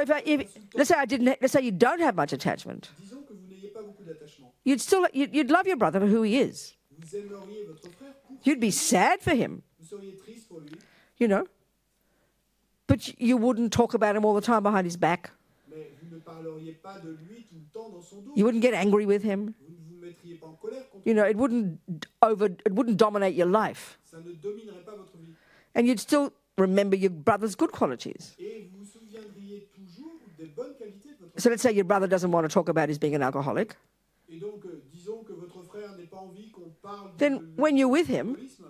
let's say you don't have much attachment, Disons que vous n'ayez pas beaucoup d'attachement. you'd love your brother for who he is. Vous aimeriez votre frère pour You'd be sad for him, vous seriez triste pour lui, you know. But you wouldn't talk about him all the time behind his back. mais vous ne parleriez pas de lui tout le temps dans son dos. You wouldn't get angry with him. Vous ne vous mettriez pas en colère contre You know, it wouldn't dominate your life. ça ne dominerait pas votre vie. And you'd still remember your brother's good qualities. Et vous vous souviendriez toujours des bonnes qualités de votre So let's say your brother doesn't want to talk about his being an alcoholic. Et donc, disons que votre frère n'ait pas envie qu'on parle Then de when you're with him, l'alcoolisme.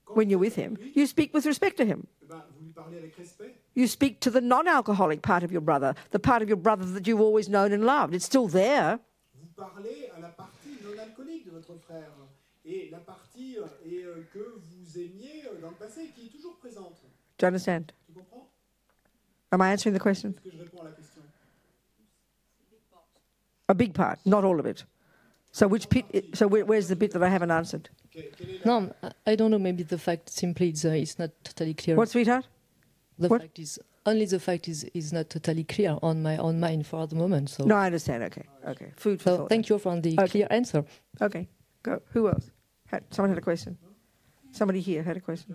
Quand when vous you're êtes with him, avec lui, you speak with respect to him. vous lui parlez avec respect. You speak to the non-alcoholic part of your brother, the part of your brother that you've always known and loved. It's still there. Vous parlez à la partie non alcoolique de votre frère et la partie que vous aimiez dans le passé qui est toujours présente. Do you understand? Tu comprends? Am I answering the question? Est-ce que je réponds à la question? A big part, not all of it. So where's the bit that I haven't answered? Quelle est la- No, I don't know. Maybe the fact simply it's not totally clear. What, sweetheart? The what? fact is only the fact is not totally clear on my mind for the moment. So, No, I understand. Okay. Food for so thought. thank you for the Okay. clear answer. Okay, go. Who else? Someone had a question. Somebody here had a question.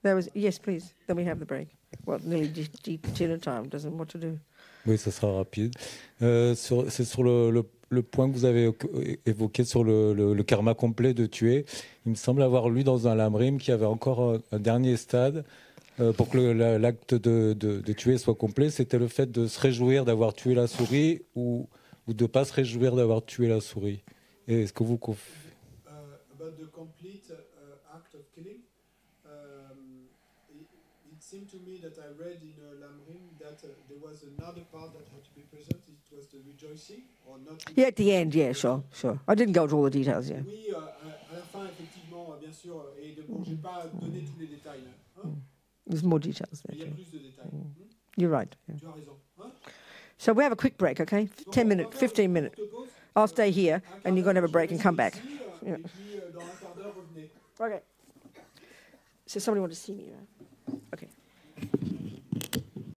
There was yes, please. Then we have the break. Well, nearly deep dinner time. Doesn't know what to do. Oui, ça sera rapide. C'est sur le point que vous avez évoqué sur le karma complet de tuer. Il me semble avoir lu dans un lamrim qu'il y avait encore un dernier stade pour que l'acte de tuer soit complet. C'était le fait de se réjouir d'avoir tué la souris ou de ne pas se réjouir d'avoir tué la souris. Et est-ce que vous about the complete act of killing. It seemed to me that I read in Lamrim that there was another part that had to be present. It was the rejoicing or not. Yeah, at the end. Yeah, sure. I didn't go into all the details. Yeah. Oui, à la fin, effectivement, bien sûr. Et bon, j'ai pas donné tous les détails. Hein, There's more details mais il y there a too. plus de détails. You're right. Yeah. Tu as raison. Hein? So we have a quick break, okay? 10 minutes, 15 minutes. I'll stay here, and you're going to have a break and come back. Et puis, dans un quart d'heure, revenez. Okay. So somebody want to see me, right?